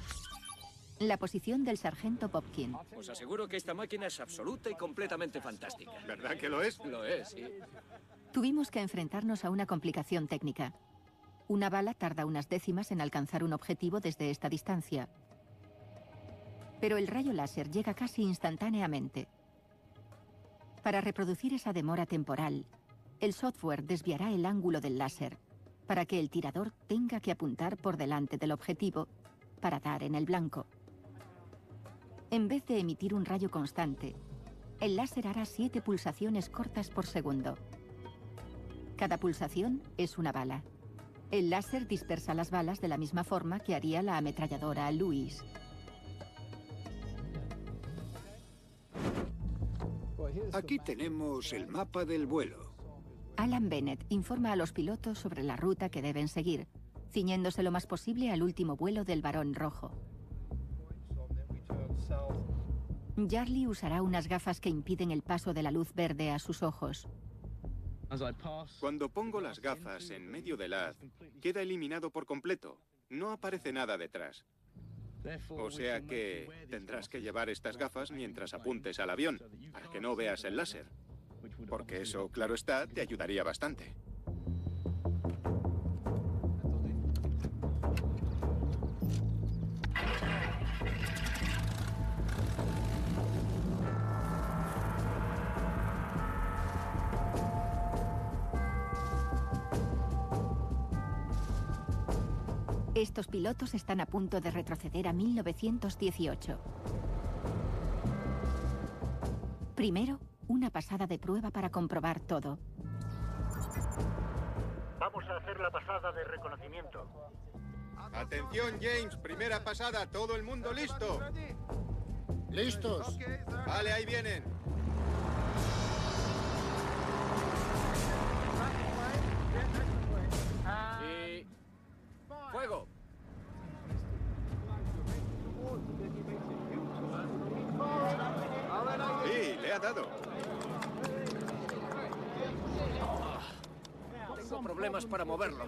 la posición del sargento Popkin. Os aseguro que esta máquina es absoluta y completamente fantástica. ¿Verdad que lo es? Lo es, sí. Tuvimos que enfrentarnos a una complicación técnica. Una bala tarda unas décimas en alcanzar un objetivo desde esta distancia. Pero el rayo láser llega casi instantáneamente. Para reproducir esa demora temporal, el software desviará el ángulo del láser para que el tirador tenga que apuntar por delante del objetivo para dar en el blanco. En vez de emitir un rayo constante, el láser hará 7 pulsaciones cortas por segundo. Cada pulsación es una bala. El láser dispersa las balas de la misma forma que haría la ametralladora Lewis. Aquí tenemos el mapa del vuelo. Alan Bennett informa a los pilotos sobre la ruta que deben seguir, ciñéndose lo más posible al último vuelo del Barón Rojo. Jarly usará unas gafas que impiden el paso de la luz verde a sus ojos. Cuando pongo las gafas en medio del haz, queda eliminado por completo. No aparece nada detrás. O sea que tendrás que llevar estas gafas mientras apuntes al avión, para que no veas el láser. Porque eso, claro está, te ayudaría bastante. Estos pilotos están a punto de retroceder a 1918. Primero, una pasada de prueba para comprobar todo. Vamos a hacer la pasada de reconocimiento. Atención, James, primera pasada, todo el mundo listo. ¡Listos! Vale, ahí vienen. Y... ¡fuego! Sí, le ha dado. Tengo problemas para moverlo.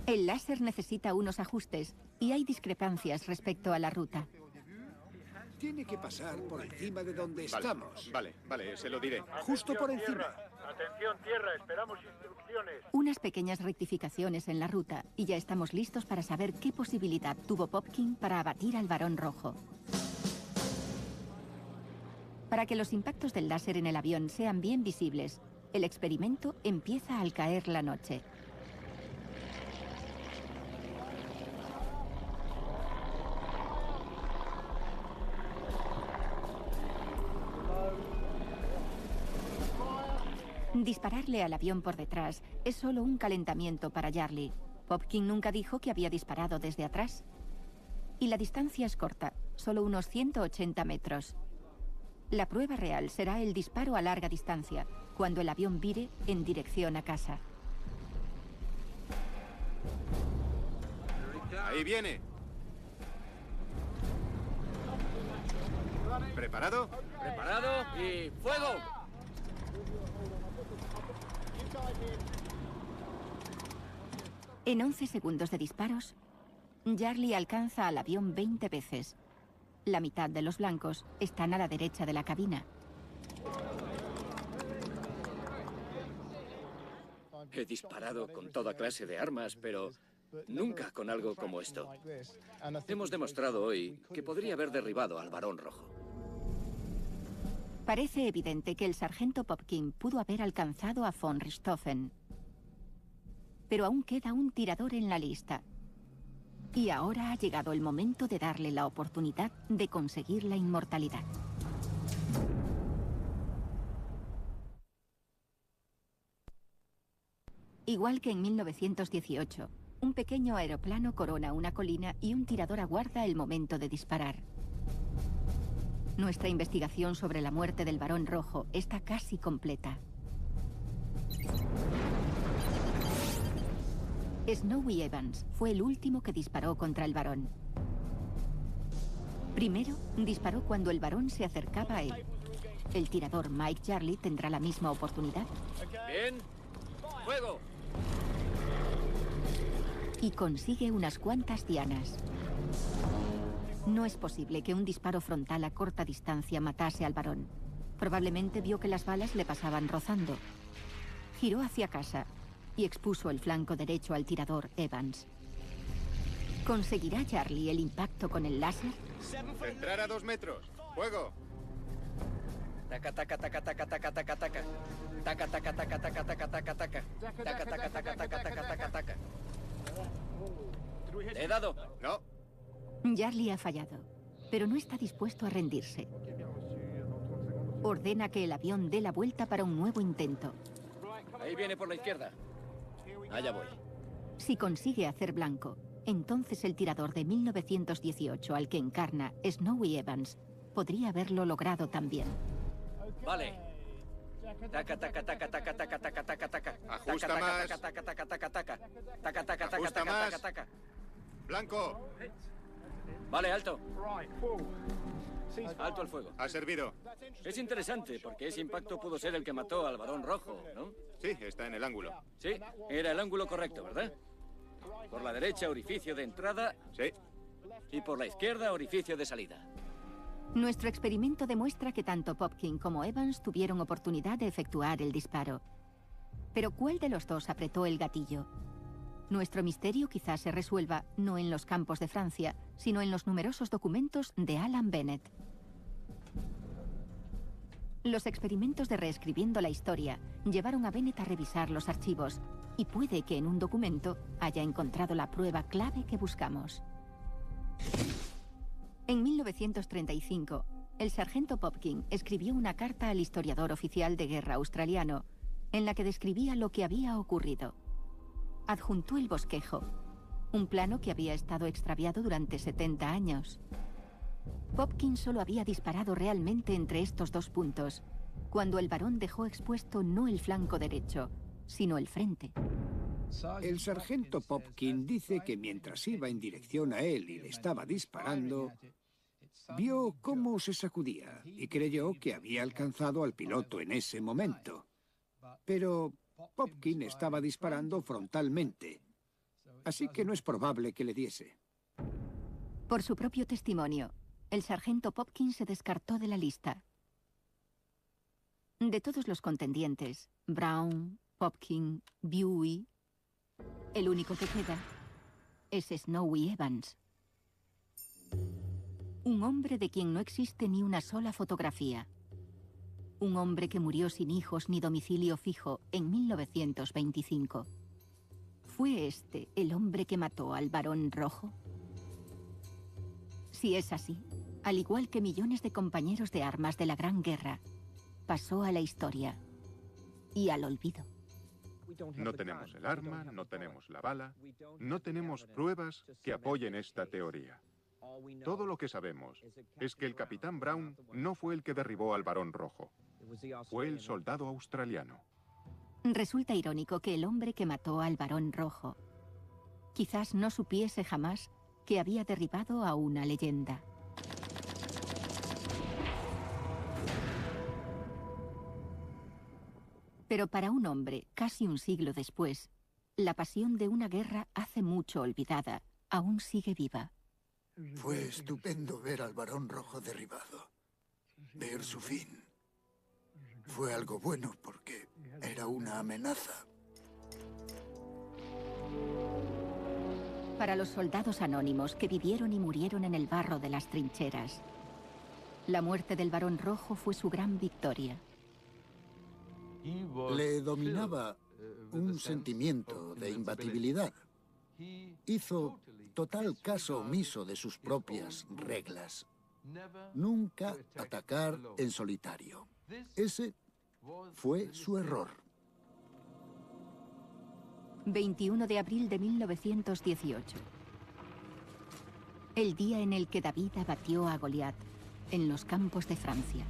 El láser necesita unos ajustes y hay discrepancias respecto a la ruta. Tiene que pasar por encima de donde estamos. Vale, se lo diré. Justo por encima. Atención, tierra, esperamos instrucciones. Unas pequeñas rectificaciones en la ruta y ya estamos listos para saber qué posibilidad tuvo Popkin para abatir al Barón Rojo. Para que los impactos del láser en el avión sean bien visibles, el experimento empieza al caer la noche. Dispararle al avión por detrás es solo un calentamiento para Jarly. Popkin nunca dijo que había disparado desde atrás. Y la distancia es corta, solo unos 180 metros. La prueba real será el disparo a larga distancia, cuando el avión vire en dirección a casa. Ahí viene. ¿Preparado? Preparado y ¡fuego! En 11 segundos de disparos, Jarly alcanza al avión 20 veces. La mitad de los blancos están a la derecha de la cabina. He disparado con toda clase de armas, pero nunca con algo como esto. Hemos demostrado hoy que podría haber derribado al Barón Rojo. Parece evidente que el sargento Popkin pudo haber alcanzado a von Richthofen. Pero aún queda un tirador en la lista. Y ahora ha llegado el momento de darle la oportunidad de conseguir la inmortalidad. Igual que en 1918, un pequeño aeroplano corona una colina y un tirador aguarda el momento de disparar. Nuestra investigación sobre la muerte del Barón Rojo está casi completa. Snowy Evans fue el último que disparó contra el Barón. Primero, disparó cuando el Barón se acercaba a él. El tirador Mike Jarly tendrá la misma oportunidad. Bien, ¡fuego! Y consigue unas cuantas dianas. No es posible que un disparo frontal a corta distancia matase al Barón. Probablemente vio que las balas le pasaban rozando. Giró hacia casa y expuso el flanco derecho al tirador Evans. ¿Conseguirá Jarly el impacto con el láser? Centrar a 2 metros. ¡Fuego! Taca, taca, taca, taca, taca, taca, taca. Taca, taca, taca, taca, taca, taca, taca. Taca, taca, taca, taca, taca, taca, taca. ¿Le he dado? No. Jarly ha fallado, pero no está dispuesto a rendirse. Ordena que el avión dé la vuelta para un nuevo intento. Ahí viene por la izquierda. Allá voy. Si consigue hacer blanco, entonces el tirador de 1918 al que encarna Snowy Evans podría haberlo logrado también. Vale. Taca, taca, taca, taca, taca, taca, taca, taca. Ajusta Taca, más. taca, taca, taca, taca, taca. Taca, taca, taca, Ajusta taca, más. taca, taca. Blanco. Vale, alto. Alto al fuego. Ha servido. Es interesante, porque ese impacto pudo ser el que mató al varón rojo, ¿no? Sí, está en el ángulo. Sí, era el ángulo correcto, ¿verdad? Por la derecha, orificio de entrada. Sí. Y por la izquierda, orificio de salida. Nuestro experimento demuestra que tanto Popkin como Evans tuvieron oportunidad de efectuar el disparo. Pero ¿cuál de los dos apretó el gatillo? Nuestro misterio quizás se resuelva no en los campos de Francia, sino en los numerosos documentos de Alan Bennett. Los experimentos de reescribiendo la historia llevaron a Bennett a revisar los archivos, y puede que en un documento haya encontrado la prueba clave que buscamos. En 1935, el sargento Popkin escribió una carta al historiador oficial de guerra australiano, en la que describía lo que había ocurrido. Adjuntó el bosquejo, un plano que había estado extraviado durante 70 años. Popkin solo había disparado realmente entre estos dos puntos, cuando el varón dejó expuesto no el flanco derecho, sino el frente. El sargento Popkin dice que mientras iba en dirección a él y le estaba disparando, vio cómo se sacudía y creyó que había alcanzado al piloto en ese momento. Pero Popkin estaba disparando frontalmente, así que no es probable que le diese. Por su propio testimonio, el sargento Popkin se descartó de la lista. De todos los contendientes, Brown, Popkin, Buey, el único que queda es Snowy Evans. Un hombre de quien no existe ni una sola fotografía. Un hombre que murió sin hijos ni domicilio fijo en 1925. ¿Fue este el hombre que mató al varón rojo? Si es así, al igual que millones de compañeros de armas de la Gran Guerra, pasó a la historia y al olvido. No tenemos el arma, no tenemos la bala, no tenemos pruebas que apoyen esta teoría. Todo lo que sabemos es que el capitán Brown no fue el que derribó al varón rojo. Fue el soldado australiano. Resulta irónico que el hombre que mató al varón rojo quizás no supiese jamás que había derribado a una leyenda. Pero para un hombre, casi un siglo después, la pasión de una guerra hace mucho olvidada aún sigue viva. Fue estupendo ver al varón rojo derribado, ver su fin. Fue algo bueno porque era una amenaza. Para los soldados anónimos que vivieron y murieron en el barro de las trincheras, la muerte del varón rojo fue su gran victoria. Le dominaba un sentimiento de imbatibilidad. Hizo total caso omiso de sus propias reglas. Nunca atacar en solitario. Ese fue su error. 21 de abril de 1918. El día en el que David abatió a Goliat en los campos de Francia.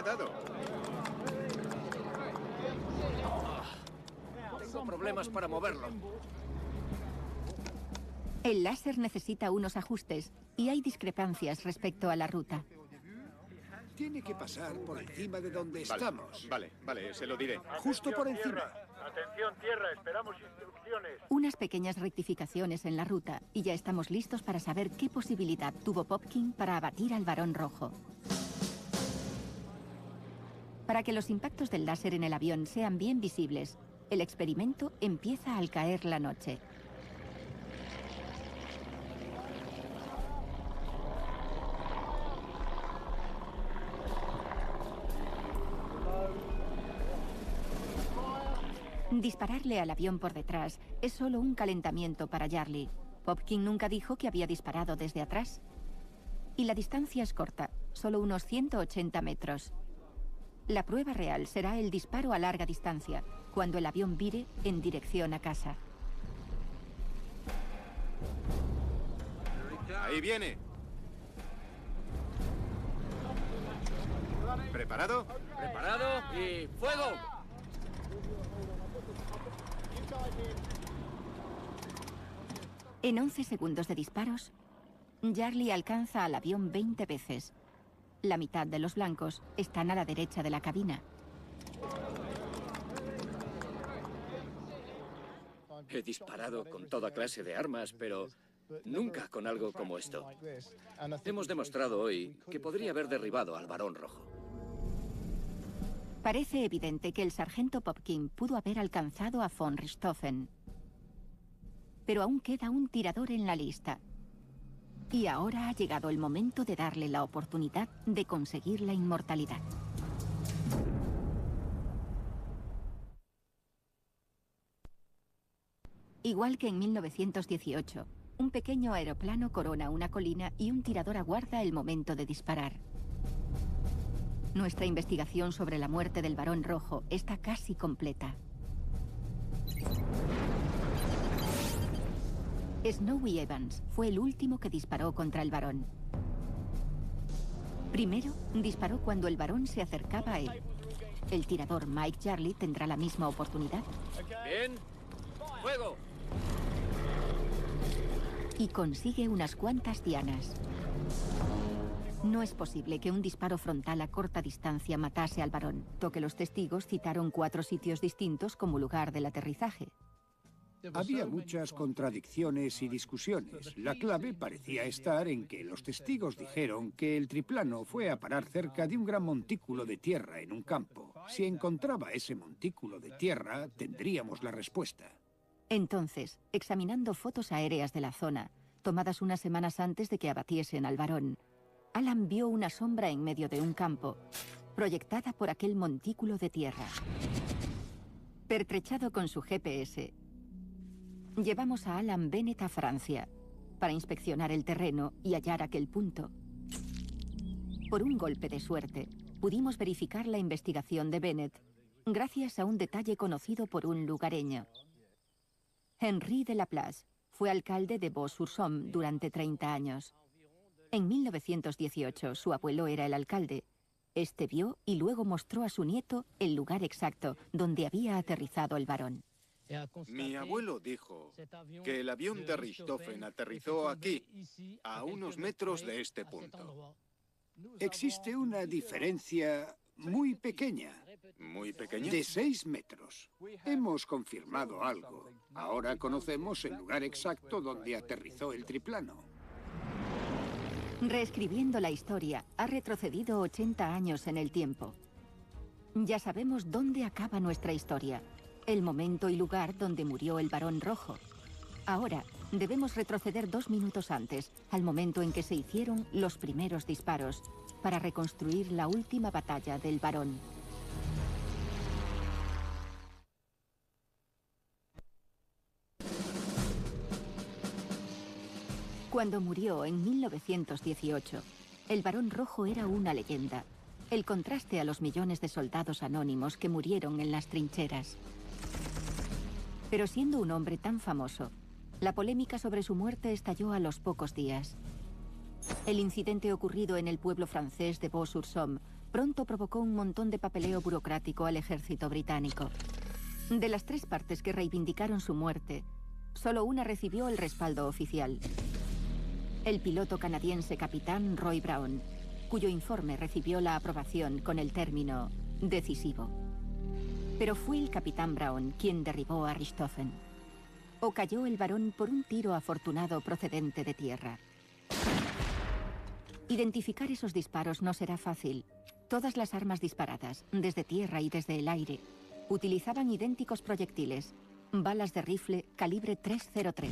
dado. Tengo problemas para moverlo. El láser necesita unos ajustes y hay discrepancias respecto a la ruta. Tiene que pasar por encima de donde estamos. Vale, se lo diré. Justo por encima. Atención, tierra, esperamos instrucciones. Unas pequeñas rectificaciones en la ruta y ya estamos listos para saber qué posibilidad tuvo Popkin para abatir al varón rojo. Para que los impactos del láser en el avión sean bien visibles, el experimento empieza al caer la noche. Dispararle al avión por detrás es solo un calentamiento para Jarly. Popkin nunca dijo que había disparado desde atrás. Y la distancia es corta, solo unos 180 metros. La prueba real será el disparo a larga distancia, cuando el avión vire en dirección a casa. Ahí viene. ¿Preparado? Preparado y ¡fuego! En 11 segundos de disparos, Jarly alcanza al avión 20 veces. La mitad de los blancos están a la derecha de la cabina. He disparado con toda clase de armas, pero nunca con algo como esto. Hemos demostrado hoy que podría haber derribado al varón rojo. Parece evidente que el sargento Popkin pudo haber alcanzado a von Richthofen. Pero aún queda un tirador en la lista. Y ahora ha llegado el momento de darle la oportunidad de conseguir la inmortalidad. Igual que en 1918, un pequeño aeroplano corona una colina y un tirador aguarda el momento de disparar. Nuestra investigación sobre la muerte del varón rojo está casi completa. Snowy Evans fue el último que disparó contra el varón. Primero, disparó cuando el varón se acercaba a él. El tirador Mike Jarly tendrá la misma oportunidad. Bien, ¡fuego! Y consigue unas cuantas dianas. No es posible que un disparo frontal a corta distancia matase al varón, toque los testigos citaron 4 sitios distintos como lugar del aterrizaje. Había muchas contradicciones y discusiones. La clave parecía estar en que los testigos dijeron que el triplano fue a parar cerca de un gran montículo de tierra en un campo. Si encontraba ese montículo de tierra, tendríamos la respuesta. Entonces, examinando fotos aéreas de la zona, tomadas unas semanas antes de que abatiesen al varón, Alan vio una sombra en medio de un campo, proyectada por aquel montículo de tierra. Pertrechado con su GPS, llevamos a Alan Bennett a Francia para inspeccionar el terreno y hallar aquel punto. Por un golpe de suerte, pudimos verificar la investigación de Bennett gracias a un detalle conocido por un lugareño. Henri de Laplace fue alcalde de Vaux-sur-Somme durante 30 años. En 1918, su abuelo era el alcalde. Este vio y luego mostró a su nieto el lugar exacto donde había aterrizado el varón. Mi abuelo dijo que el avión de Richthofen aterrizó aquí, a unos metros de este punto. Existe una diferencia muy pequeña. ¿Muy pequeña? De 6 metros. Hemos confirmado algo. Ahora conocemos el lugar exacto donde aterrizó el triplano. Reescribiendo la historia, ha retrocedido 80 años en el tiempo. Ya sabemos dónde acaba nuestra historia, el momento y lugar donde murió el varón rojo. Ahora, debemos retroceder 2 minutos antes, al momento en que se hicieron los primeros disparos, para reconstruir la última batalla del varón. Cuando murió en 1918, el varón rojo era una leyenda. El contraste a los millones de soldados anónimos que murieron en las trincheras. Pero siendo un hombre tan famoso, la polémica sobre su muerte estalló a los pocos días. El incidente ocurrido en el pueblo francés de Vaux-sur-Somme pronto provocó un montón de papeleo burocrático al ejército británico. De las 3 partes que reivindicaron su muerte, solo una recibió el respaldo oficial. El piloto canadiense capitán Roy Brown, cuyo informe recibió la aprobación con el término decisivo. Pero fue el capitán Brown quien derribó a Richthofen. O cayó el varón por un tiro afortunado procedente de tierra. Identificar esos disparos no será fácil. Todas las armas disparadas, desde tierra y desde el aire, utilizaban idénticos proyectiles, balas de rifle calibre .303.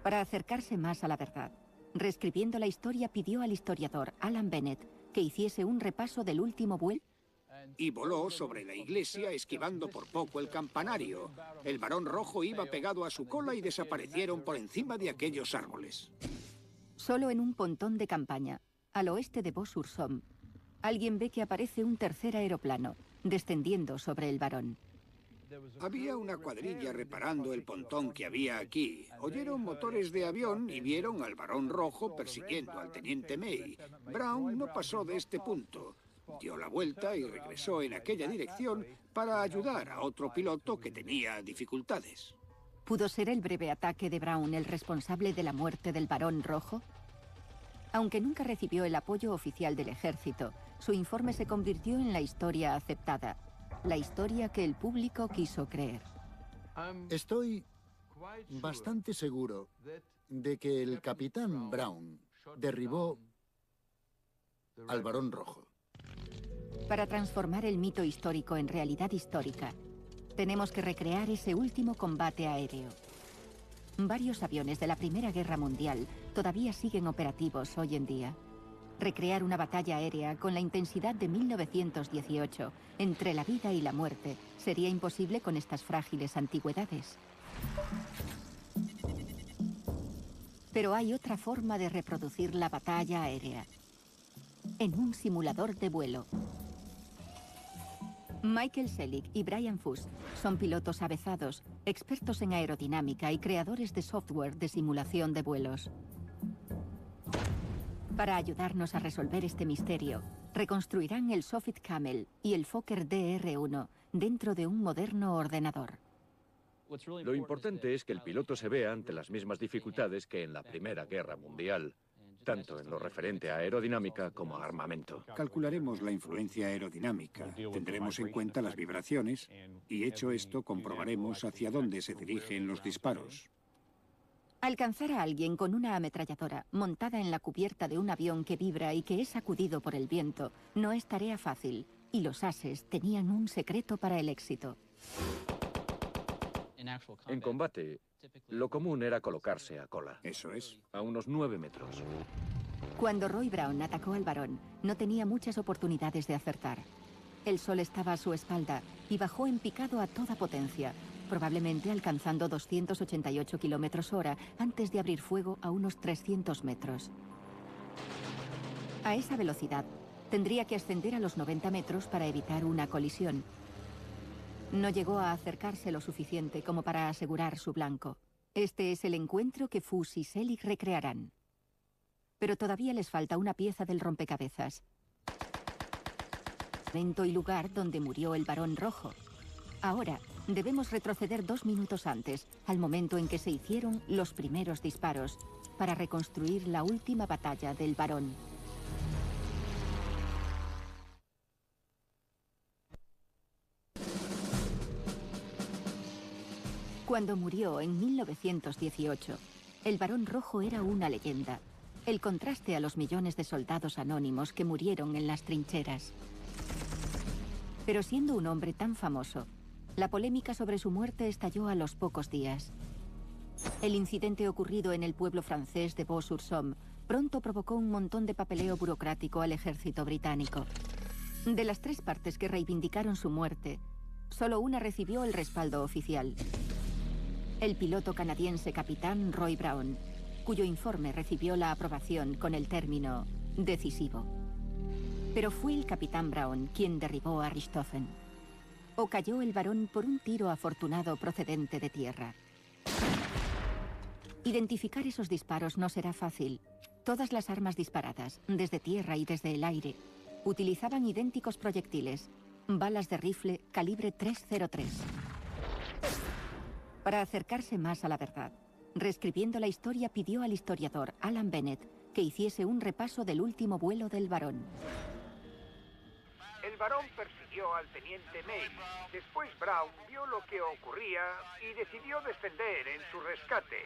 Para acercarse más a la verdad, reescribiendo la historia, pidió al historiador Alan Bennett que hiciese un repaso del último vuelo. Y voló sobre la iglesia, esquivando por poco el campanario. El varón rojo iba pegado a su cola y desaparecieron por encima de aquellos árboles. Solo en un pontón de campaña, al oeste de Vaux-sur-Somme, alguien ve que aparece un tercer aeroplano, descendiendo sobre el varón. Había una cuadrilla reparando el pontón que había aquí. Oyeron motores de avión y vieron al varón rojo persiguiendo al teniente May. Brown no pasó de este punto. Dio la vuelta y regresó en aquella dirección para ayudar a otro piloto que tenía dificultades. ¿Pudo ser el breve ataque de Brown el responsable de la muerte del varón rojo? Aunque nunca recibió el apoyo oficial del ejército, su informe se convirtió en la historia aceptada, la historia que el público quiso creer. Estoy bastante seguro de que el capitán Brown derribó al varón rojo. Para transformar el mito histórico en realidad histórica, tenemos que recrear ese último combate aéreo. Varios aviones de la Primera Guerra Mundial todavía siguen operativos hoy en día. Recrear una batalla aérea con la intensidad de 1918, entre la vida y la muerte, sería imposible con estas frágiles antigüedades. Pero hay otra forma de reproducir la batalla aérea. En un simulador de vuelo. Michael Selig y Brian Fuss son pilotos avezados, expertos en aerodinámica y creadores de software de simulación de vuelos. Para ayudarnos a resolver este misterio, reconstruirán el Sofit Camel y el Fokker DR-1 dentro de un moderno ordenador. Lo importante es que el piloto se vea ante las mismas dificultades que en la Primera Guerra Mundial, tanto en lo referente a aerodinámica como a armamento. Calcularemos la influencia aerodinámica, tendremos en cuenta las vibraciones y, hecho esto, comprobaremos hacia dónde se dirigen los disparos. Alcanzar a alguien con una ametralladora montada en la cubierta de un avión que vibra y que es sacudido por el viento no es tarea fácil, y los ases tenían un secreto para el éxito. En combate, lo común era colocarse a cola. Eso es. A unos 9 metros. Cuando Roy Brown atacó al varón, no tenía muchas oportunidades de acertar. El sol estaba a su espalda y bajó en picado a toda potencia, probablemente alcanzando 288 km/h antes de abrir fuego a unos 300 metros. A esa velocidad, tendría que ascender a los 90 metros para evitar una colisión. No llegó a acercarse lo suficiente como para asegurar su blanco. Este es el encuentro que Fuss y Selig recrearán. Pero todavía les falta una pieza del rompecabezas. Momento y lugar donde murió el varón rojo. Ahora, debemos retroceder 2 minutos antes, al momento en que se hicieron los primeros disparos, para reconstruir la última batalla del varón. Cuando murió en 1918, el varón rojo era una leyenda. El contraste a los millones de soldados anónimos que murieron en las trincheras. Pero siendo un hombre tan famoso, la polémica sobre su muerte estalló a los pocos días. El incidente ocurrido en el pueblo francés de Vaux-sur-Somme pronto provocó un montón de papeleo burocrático al ejército británico. De las 3 partes que reivindicaron su muerte, solo una recibió el respaldo oficial. El piloto canadiense capitán Roy Brown, cuyo informe recibió la aprobación con el término decisivo. Pero fue el capitán Brown quien derribó a Richthofen. O cayó el varón por un tiro afortunado procedente de tierra. Identificar esos disparos no será fácil. Todas las armas disparadas, desde tierra y desde el aire, utilizaban idénticos proyectiles, balas de rifle calibre .303. Para acercarse más a la verdad, reescribiendo la historia, pidió al historiador Alan Bennett que hiciese un repaso del último vuelo del Barón. El Barón persiguió al teniente May. Después Brown vio lo que ocurría y decidió descender en su rescate.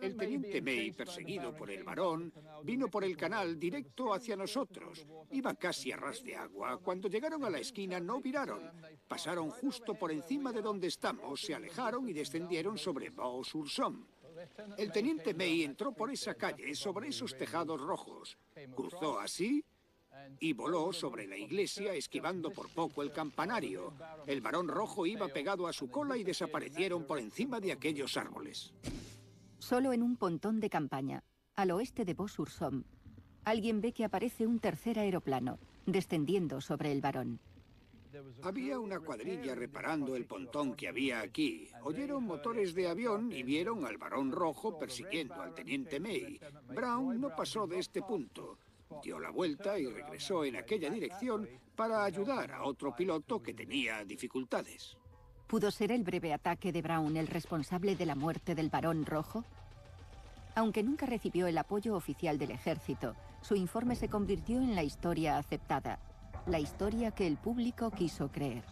El teniente May, perseguido por el Barón, vino por el canal directo hacia nosotros. Iba casi a ras de agua. Cuando llegaron a la esquina no viraron. Pasaron justo por encima de donde estamos, se alejaron y descendieron sobre Vaux-sur-Somme. El teniente May entró por esa calle, sobre esos tejados rojos. Cruzó así y voló sobre la iglesia, esquivando por poco el campanario. El Barón Rojo iba pegado a su cola y desaparecieron por encima de aquellos árboles. Solo en un pontón de campaña, al oeste de Vaux-sur-Somme, alguien ve que aparece un tercer aeroplano, descendiendo sobre el Barón. Había una cuadrilla reparando el pontón que había aquí. Oyeron motores de avión y vieron al Barón Rojo persiguiendo al teniente May. Brown no pasó de este punto. Dio la vuelta y regresó en aquella dirección para ayudar a otro piloto que tenía dificultades. ¿Pudo ser el breve ataque de Brown el responsable de la muerte del Barón Rojo? Aunque nunca recibió el apoyo oficial del ejército, su informe se convirtió en la historia aceptada, la historia que el público quiso creer.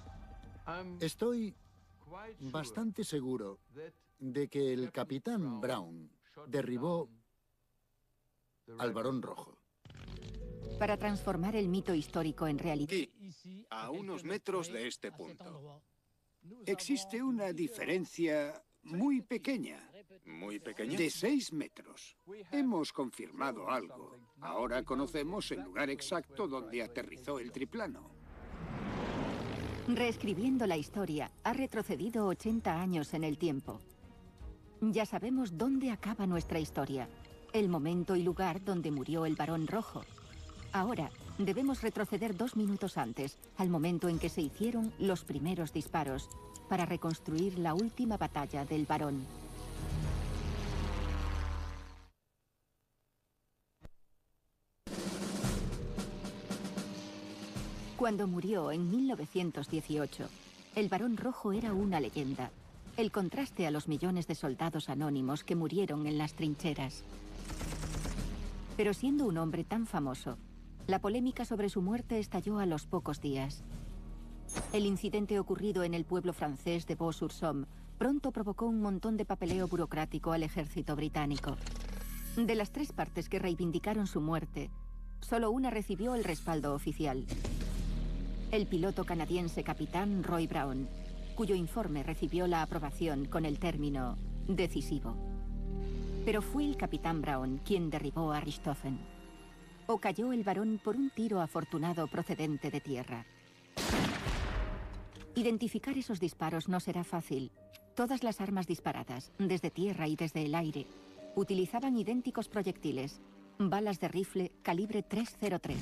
Estoy bastante seguro de que el capitán Brown derribó al Barón Rojo. Para transformar el mito histórico en realidad. Aquí, a unos metros de este punto. Existe una diferencia muy pequeña. ¿Muy pequeña? De 6 metros. Hemos confirmado algo. Ahora conocemos el lugar exacto donde aterrizó el triplano. Reescribiendo la historia, ha retrocedido 80 años en el tiempo. Ya sabemos dónde acaba nuestra historia, el momento y lugar donde murió el Barón Rojo. Ahora, debemos retroceder 2 minutos antes, al momento en que se hicieron los primeros disparos, para reconstruir la última batalla del Barón. Cuando murió en 1918, el Barón Rojo era una leyenda. El contraste a los millones de soldados anónimos que murieron en las trincheras. Pero siendo un hombre tan famoso, la polémica sobre su muerte estalló a los pocos días. El incidente ocurrido en el pueblo francés de Vaux-sur-Somme pronto provocó un montón de papeleo burocrático al ejército británico. De las 3 partes que reivindicaron su muerte, solo una recibió el respaldo oficial. El piloto canadiense capitán Roy Brown, cuyo informe recibió la aprobación con el término decisivo. Pero fue el capitán Brown quien derribó a Richthofen. ¿O cayó el Barón por un tiro afortunado procedente de tierra? Identificar esos disparos no será fácil. Todas las armas disparadas, desde tierra y desde el aire, utilizaban idénticos proyectiles, balas de rifle calibre .303.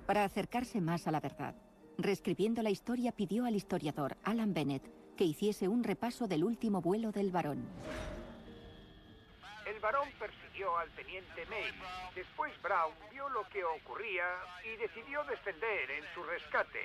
Para acercarse más a la verdad, reescribiendo la historia, pidió al historiador Alan Bennett que hiciese un repaso del último vuelo del Barón. El Barón persiguió al teniente May. Después Brown vio lo que ocurría y decidió descender en su rescate.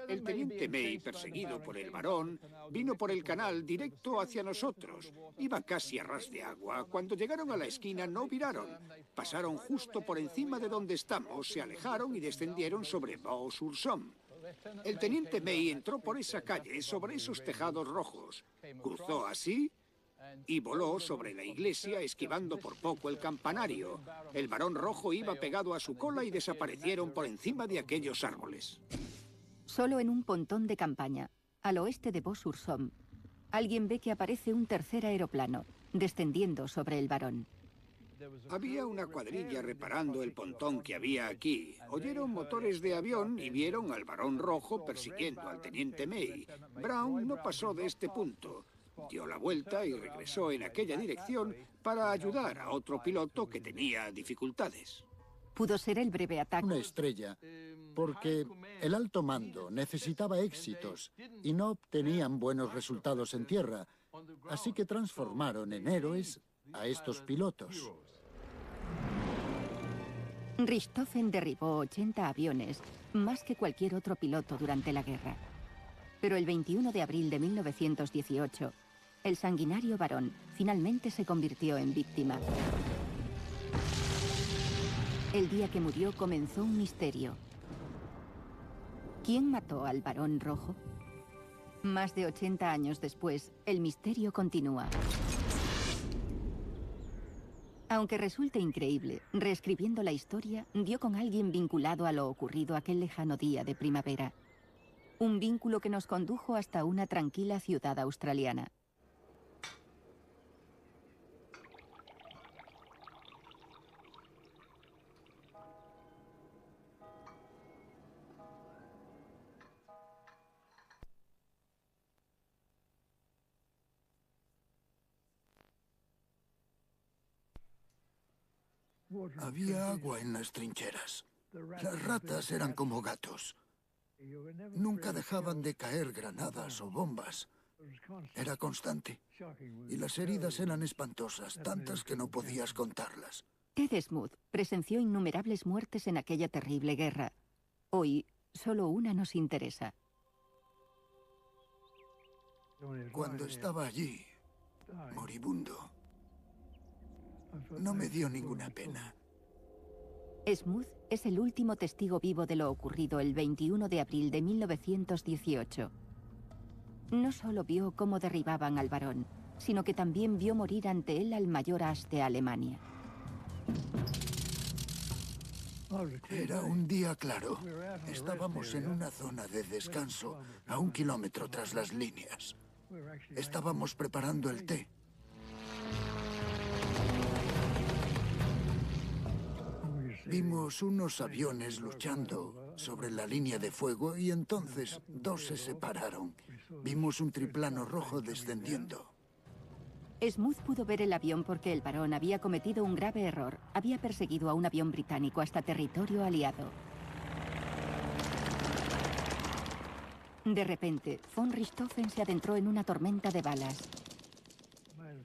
El teniente May, perseguido por el Barón, vino por el canal directo hacia nosotros. Iba casi a ras de agua. Cuando llegaron a la esquina no viraron. Pasaron justo por encima de donde estamos, se alejaron y descendieron sobre Vaux-sur-Somme. El teniente May entró por esa calle, sobre esos tejados rojos. Cruzó así y voló sobre la iglesia, esquivando por poco el campanario. El Barón Rojo iba pegado a su cola y desaparecieron por encima de aquellos árboles. Solo en un pontón de campaña, al oeste de Vaux-sur-Somme, alguien ve que aparece un tercer aeroplano, descendiendo sobre el Barón. Había una cuadrilla reparando el pontón que había aquí. Oyeron motores de avión y vieron al Barón Rojo persiguiendo al teniente May. Brown no pasó de este punto. Dio la vuelta y regresó en aquella dirección para ayudar a otro piloto que tenía dificultades. ¿Pudo ser el breve ataque? Una estrella, porque el alto mando necesitaba éxitos y no obtenían buenos resultados en tierra, así que transformaron en héroes a estos pilotos. Richthofen derribó 80 aviones, más que cualquier otro piloto durante la guerra. Pero el 21 de abril de 1918, el sanguinario barón finalmente se convirtió en víctima. El día que murió comenzó un misterio. ¿Quién mató al barón rojo? Más de 80 años después, el misterio continúa. Aunque resulte increíble, reescribiendo la historia, dio con alguien vinculado a lo ocurrido aquel lejano día de primavera. Un vínculo que nos condujo hasta una tranquila ciudad australiana. Había agua en las trincheras. Las ratas eran como gatos. Nunca dejaban de caer granadas o bombas. Era constante. Y las heridas eran espantosas, tantas que no podías contarlas. Ted Smoot presenció innumerables muertes en aquella terrible guerra. Hoy, solo una nos interesa. Cuando estaba allí, moribundo, no me dio ninguna pena. Smoot es el último testigo vivo de lo ocurrido el 21 de abril de 1918. No solo vio cómo derribaban al barón, sino que también vio morir ante él al mayor as de Alemania. Era un día claro. Estábamos en una zona de descanso a 1 kilómetro tras las líneas. Estábamos preparando el té. Vimos unos aviones luchando sobre la línea de fuego y entonces dos se separaron. Vimos un triplano rojo descendiendo. Smoot pudo ver el avión porque el barón había cometido un grave error. Había perseguido a un avión británico hasta territorio aliado. De repente, von Richthofen se adentró en una tormenta de balas.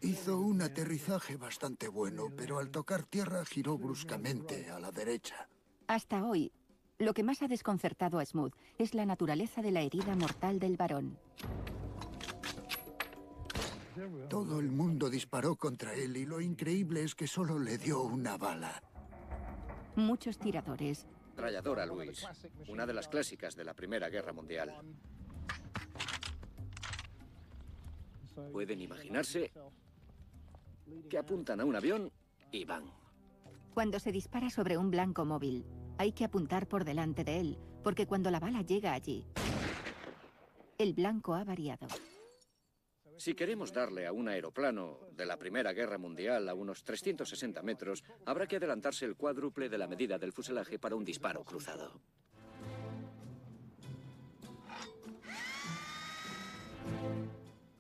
Hizo un aterrizaje bastante bueno, pero al tocar tierra giró bruscamente a la derecha. Hasta hoy, lo que más ha desconcertado a Smoot es la naturaleza de la herida mortal del barón. Todo el mundo disparó contra él y lo increíble es que solo le dio una bala. Muchos tiradores. Ametralladora Lewis, una de las clásicas de la Primera Guerra Mundial. Pueden imaginarse que apuntan a un avión y van. Cuando se dispara sobre un blanco móvil, hay que apuntar por delante de él, porque cuando la bala llega allí, el blanco ha variado. Si queremos darle a un aeroplano de la Primera Guerra Mundial a unos 360 metros, habrá que adelantarse el cuádruple de la medida del fuselaje para un disparo cruzado.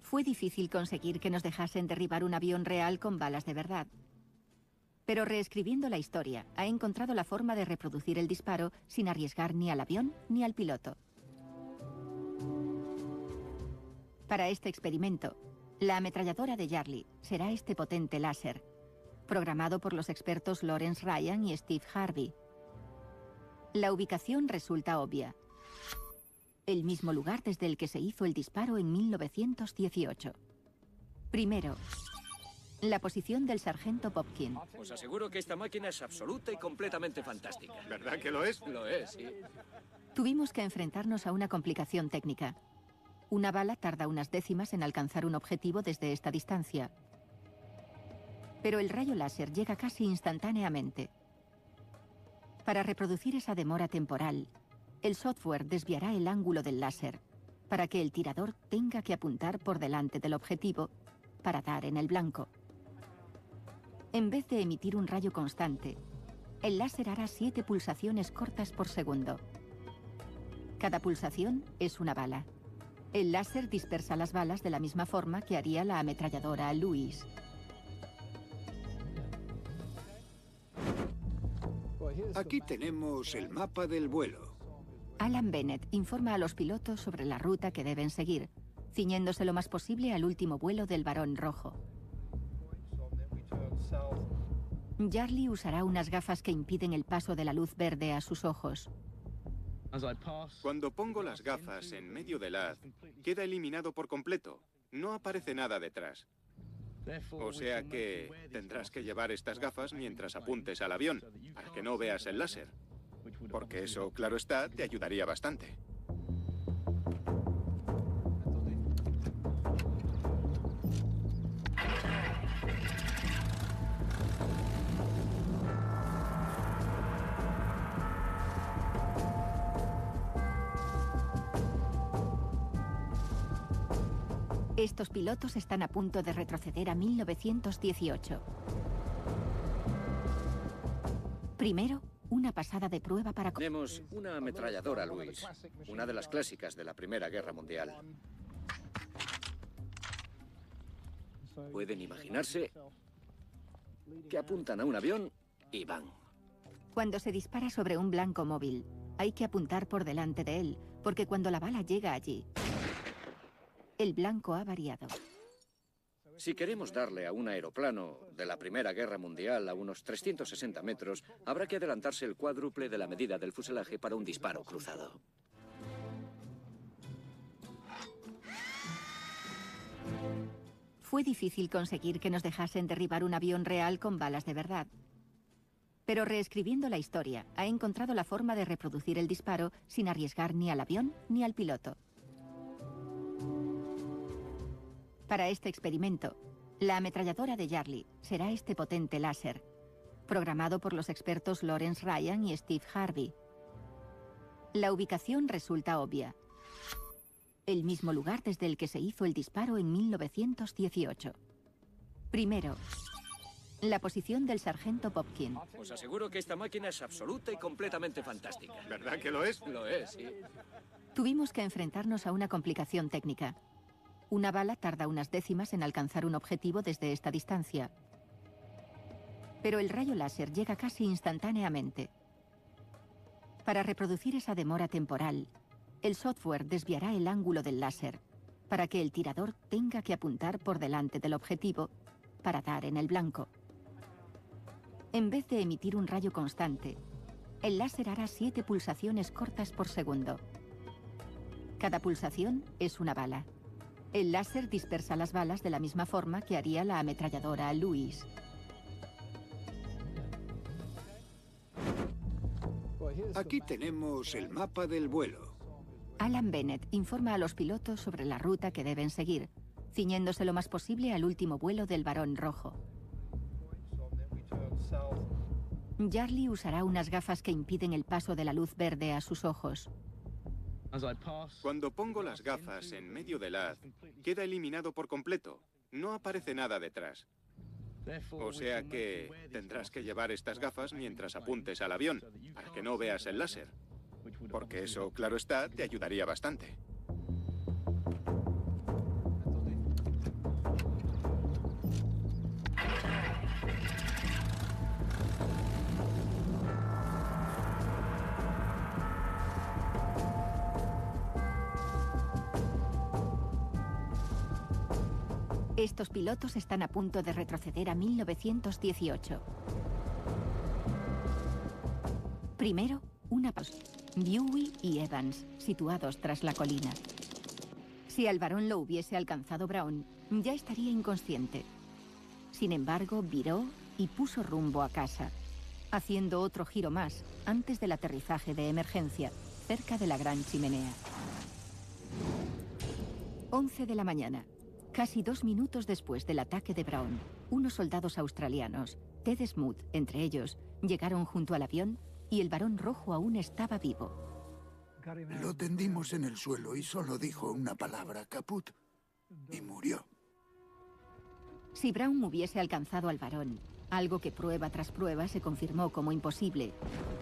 Fue difícil conseguir que nos dejasen derribar un avión real con balas de verdad. Pero reescribiendo la historia, ha encontrado la forma de reproducir el disparo sin arriesgar ni al avión ni al piloto. Para este experimento, la ametralladora de Jarly será este potente láser, programado por los expertos Lawrence Ryan y Steve Harvey. La ubicación resulta obvia. El mismo lugar desde el que se hizo el disparo en 1918. Primero, la posición del sargento Popkin. Os aseguro que esta máquina es absoluta y completamente fantástica. ¿Verdad que lo es? Lo es, sí. Tuvimos que enfrentarnos a una complicación técnica. Una bala tarda unas décimas en alcanzar un objetivo desde esta distancia. Pero el rayo láser llega casi instantáneamente. Para reproducir esa demora temporal, el software desviará el ángulo del láser para que el tirador tenga que apuntar por delante del objetivo para dar en el blanco. En vez de emitir un rayo constante, el láser hará 7 pulsaciones cortas por segundo. Cada pulsación es una bala. El láser dispersa las balas de la misma forma que haría la ametralladora Lewis. Aquí tenemos el mapa del vuelo. Alan Bennett informa a los pilotos sobre la ruta que deben seguir, ciñéndose lo más posible al último vuelo del Barón Rojo. Jarly usará unas gafas que impiden el paso de la luz verde a sus ojos. Cuando pongo las gafas en medio del haz, queda eliminado por completo. No aparece nada detrás. O sea que tendrás que llevar estas gafas mientras apuntes al avión, para que no veas el láser. Porque eso, claro está, te ayudaría bastante. Estos pilotos están a punto de retroceder a 1918. Primero, una pasada de prueba para... Tenemos una ametralladora Lewis, una de las clásicas de la Primera Guerra Mundial. Pueden imaginarse que apuntan a un avión y van. Cuando se dispara sobre un blanco móvil, hay que apuntar por delante de él, porque cuando la bala llega allí, el blanco ha variado. Si queremos darle a un aeroplano de la Primera Guerra Mundial a unos 360 metros, habrá que adelantarse el cuádruple de la medida del fuselaje para un disparo cruzado. Fue difícil conseguir que nos dejasen derribar un avión real con balas de verdad. Pero reescribiendo la historia, ha encontrado la forma de reproducir el disparo sin arriesgar ni al avión ni al piloto. Para este experimento, la ametralladora de Jarly será este potente láser, programado por los expertos Lawrence Ryan y Steve Harvey. La ubicación resulta obvia. El mismo lugar desde el que se hizo el disparo en 1918. Primero, la posición del sargento Popkin. Os aseguro que esta máquina es absoluta y completamente fantástica. ¿Verdad que lo es? Lo es, sí. Tuvimos que enfrentarnos a una complicación técnica. Una bala tarda unas décimas en alcanzar un objetivo desde esta distancia. Pero el rayo láser llega casi instantáneamente. Para reproducir esa demora temporal, el software desviará el ángulo del láser para que el tirador tenga que apuntar por delante del objetivo para dar en el blanco. En vez de emitir un rayo constante, el láser hará 7 pulsaciones cortas por segundo. Cada pulsación es una bala. El láser dispersa las balas de la misma forma que haría la ametralladora Lewis. Aquí tenemos el mapa del vuelo. Alan Bennett informa a los pilotos sobre la ruta que deben seguir, ciñéndose lo más posible al último vuelo del Barón Rojo. Jarly usará unas gafas que impiden el paso de la luz verde a sus ojos. Cuando pongo las gafas en medio del haz, queda eliminado por completo. No aparece nada detrás. O sea que tendrás que llevar estas gafas mientras apuntes al avión, para que no veas el láser. Porque eso, claro está, te ayudaría bastante. Estos pilotos están a punto de retroceder a 1918. Primero, una pausa. Dewey y Evans, situados tras la colina. Si al varón lo hubiese alcanzado Brown, ya estaría inconsciente. Sin embargo, viró y puso rumbo a casa, haciendo otro giro más antes del aterrizaje de emergencia, cerca de la gran chimenea. 11 de la mañana. Casi 2 minutos después del ataque de Brown, unos soldados australianos, Ted Smoot entre ellos, llegaron junto al avión y el Barón Rojo aún estaba vivo. Lo tendimos en el suelo y solo dijo una palabra, caput, y murió. Si Brown hubiese alcanzado al Barón, algo que prueba tras prueba se confirmó como imposible,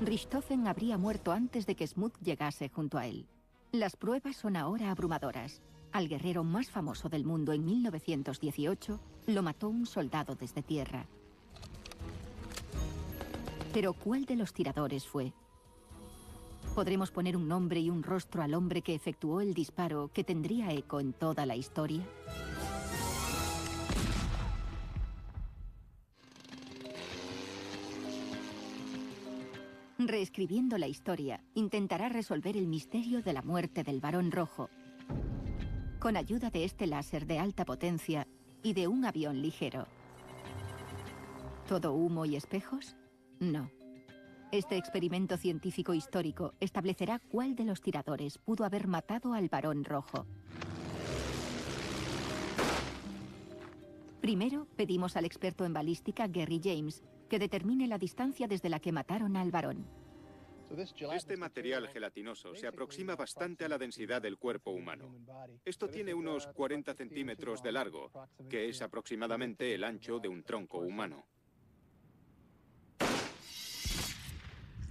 Richthofen habría muerto antes de que Smoot llegase junto a él. Las pruebas son ahora abrumadoras. Al guerrero más famoso del mundo en 1918 lo mató un soldado desde tierra. Pero ¿cuál de los tiradores fue? ¿Podremos poner un nombre y un rostro al hombre que efectuó el disparo que tendría eco en toda la historia? Reescribiendo la historia, intentará resolver el misterio de la muerte del Barón Rojo, con ayuda de este láser de alta potencia y de un avión ligero. ¿Todo humo y espejos? No. Este experimento científico histórico establecerá cuál de los tiradores pudo haber matado al Barón Rojo. Primero, pedimos al experto en balística Gary James que determine la distancia desde la que mataron al Barón. Este material gelatinoso se aproxima bastante a la densidad del cuerpo humano. Esto tiene unos 40 centímetros de largo, que es aproximadamente el ancho de un tronco humano.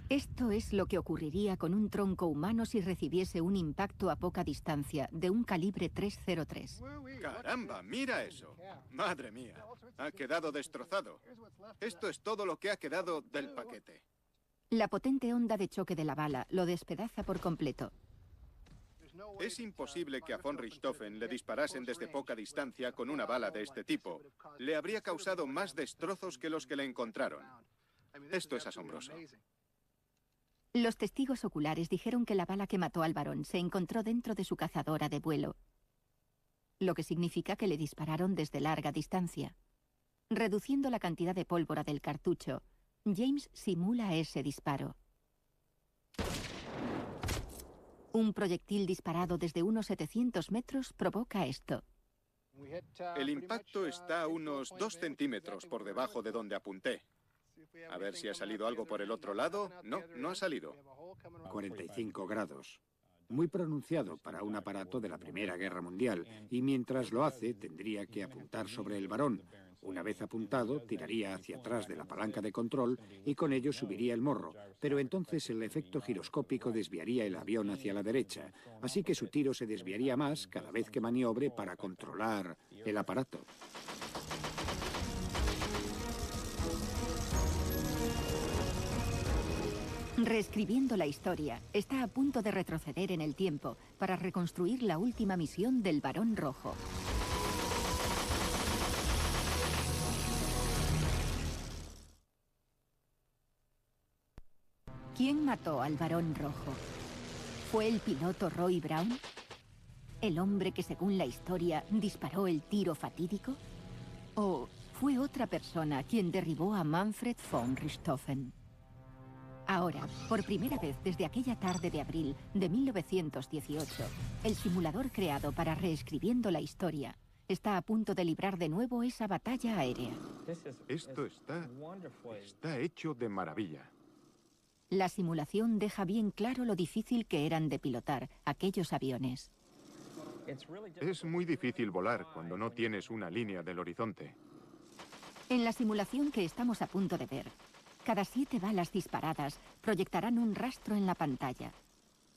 Esto es lo que ocurriría con un tronco humano si recibiese un impacto a poca distancia de un calibre 303. ¡Caramba! ¡Mira eso! ¡Madre mía! Ha quedado destrozado. Esto es todo lo que ha quedado del paquete. La potente onda de choque de la bala lo despedaza por completo. Es imposible que a von Richthofen le disparasen desde poca distancia con una bala de este tipo. Le habría causado más destrozos que los que le encontraron. Esto es asombroso. Los testigos oculares dijeron que la bala que mató al Barón se encontró dentro de su cazadora de vuelo, lo que significa que le dispararon desde larga distancia. Reduciendo la cantidad de pólvora del cartucho, James simula ese disparo. Un proyectil disparado desde unos 700 metros provoca esto. El impacto está a unos 2 centímetros por debajo de donde apunté. A ver si ha salido algo por el otro lado. No, no ha salido. 45 grados. Muy pronunciado para un aparato de la Primera Guerra Mundial, y mientras lo hace tendría que apuntar sobre el Barón. Una vez apuntado, tiraría hacia atrás de la palanca de control y con ello subiría el morro, pero entonces el efecto giroscópico desviaría el avión hacia la derecha, así que su tiro se desviaría más cada vez que maniobre para controlar el aparato. Reescribiendo la historia, está a punto de retroceder en el tiempo para reconstruir la última misión del Barón Rojo. ¿Quién mató al Barón Rojo? ¿Fue el piloto Roy Brown? ¿El hombre que, según la historia, disparó el tiro fatídico? ¿O fue otra persona quien derribó a Manfred von Richthofen? Ahora, por primera vez desde aquella tarde de abril de 1918, el simulador creado para Reescribiendo la Historia está a punto de librar de nuevo esa batalla aérea. Esto está hecho de maravilla. La simulación deja bien claro lo difícil que eran de pilotar aquellos aviones. Es muy difícil volar cuando no tienes una línea del horizonte. En la simulación que estamos a punto de ver, cada 7 balas disparadas proyectarán un rastro en la pantalla.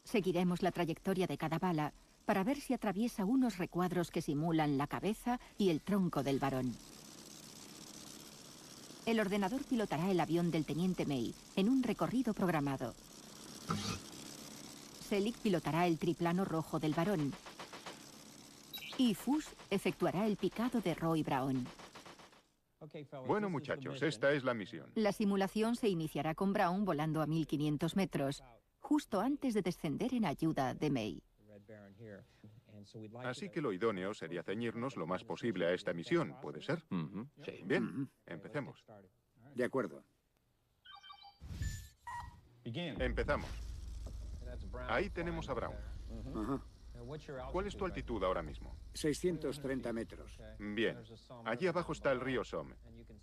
Seguiremos la trayectoria de cada bala para ver si atraviesa unos recuadros que simulan la cabeza y el tronco del Barón. El ordenador pilotará el avión del teniente May en un recorrido programado. Selig pilotará el triplano rojo del Barón. Y Fuchs efectuará el picado de Roy Brown. Bueno, muchachos, esta es la misión. La simulación se iniciará con Brown volando a 1500 metros, justo antes de descender en ayuda de May. Así que lo idóneo sería ceñirnos lo más posible a esta misión, ¿puede ser? Sí. Bien, empecemos. De acuerdo. Empezamos. Ahí tenemos a Brown. Ajá. ¿Cuál es tu altitud ahora mismo? 630 metros. Bien. Allí abajo está el río Somme.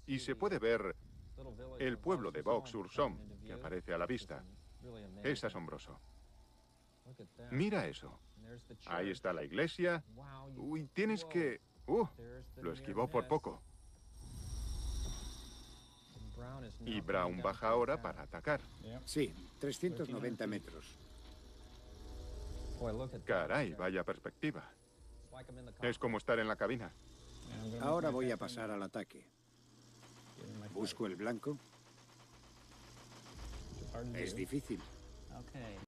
Y se puede ver el pueblo de Vaux-sur-Somme, que aparece a la vista. Es asombroso. Mira eso. Ahí está la iglesia. Uy, tienes que... lo esquivó por poco. Y Brown baja ahora para atacar. Sí, 390 metros. Caray, vaya perspectiva. Es como estar en la cabina. Ahora voy a pasar al ataque. Busco el blanco. Es difícil.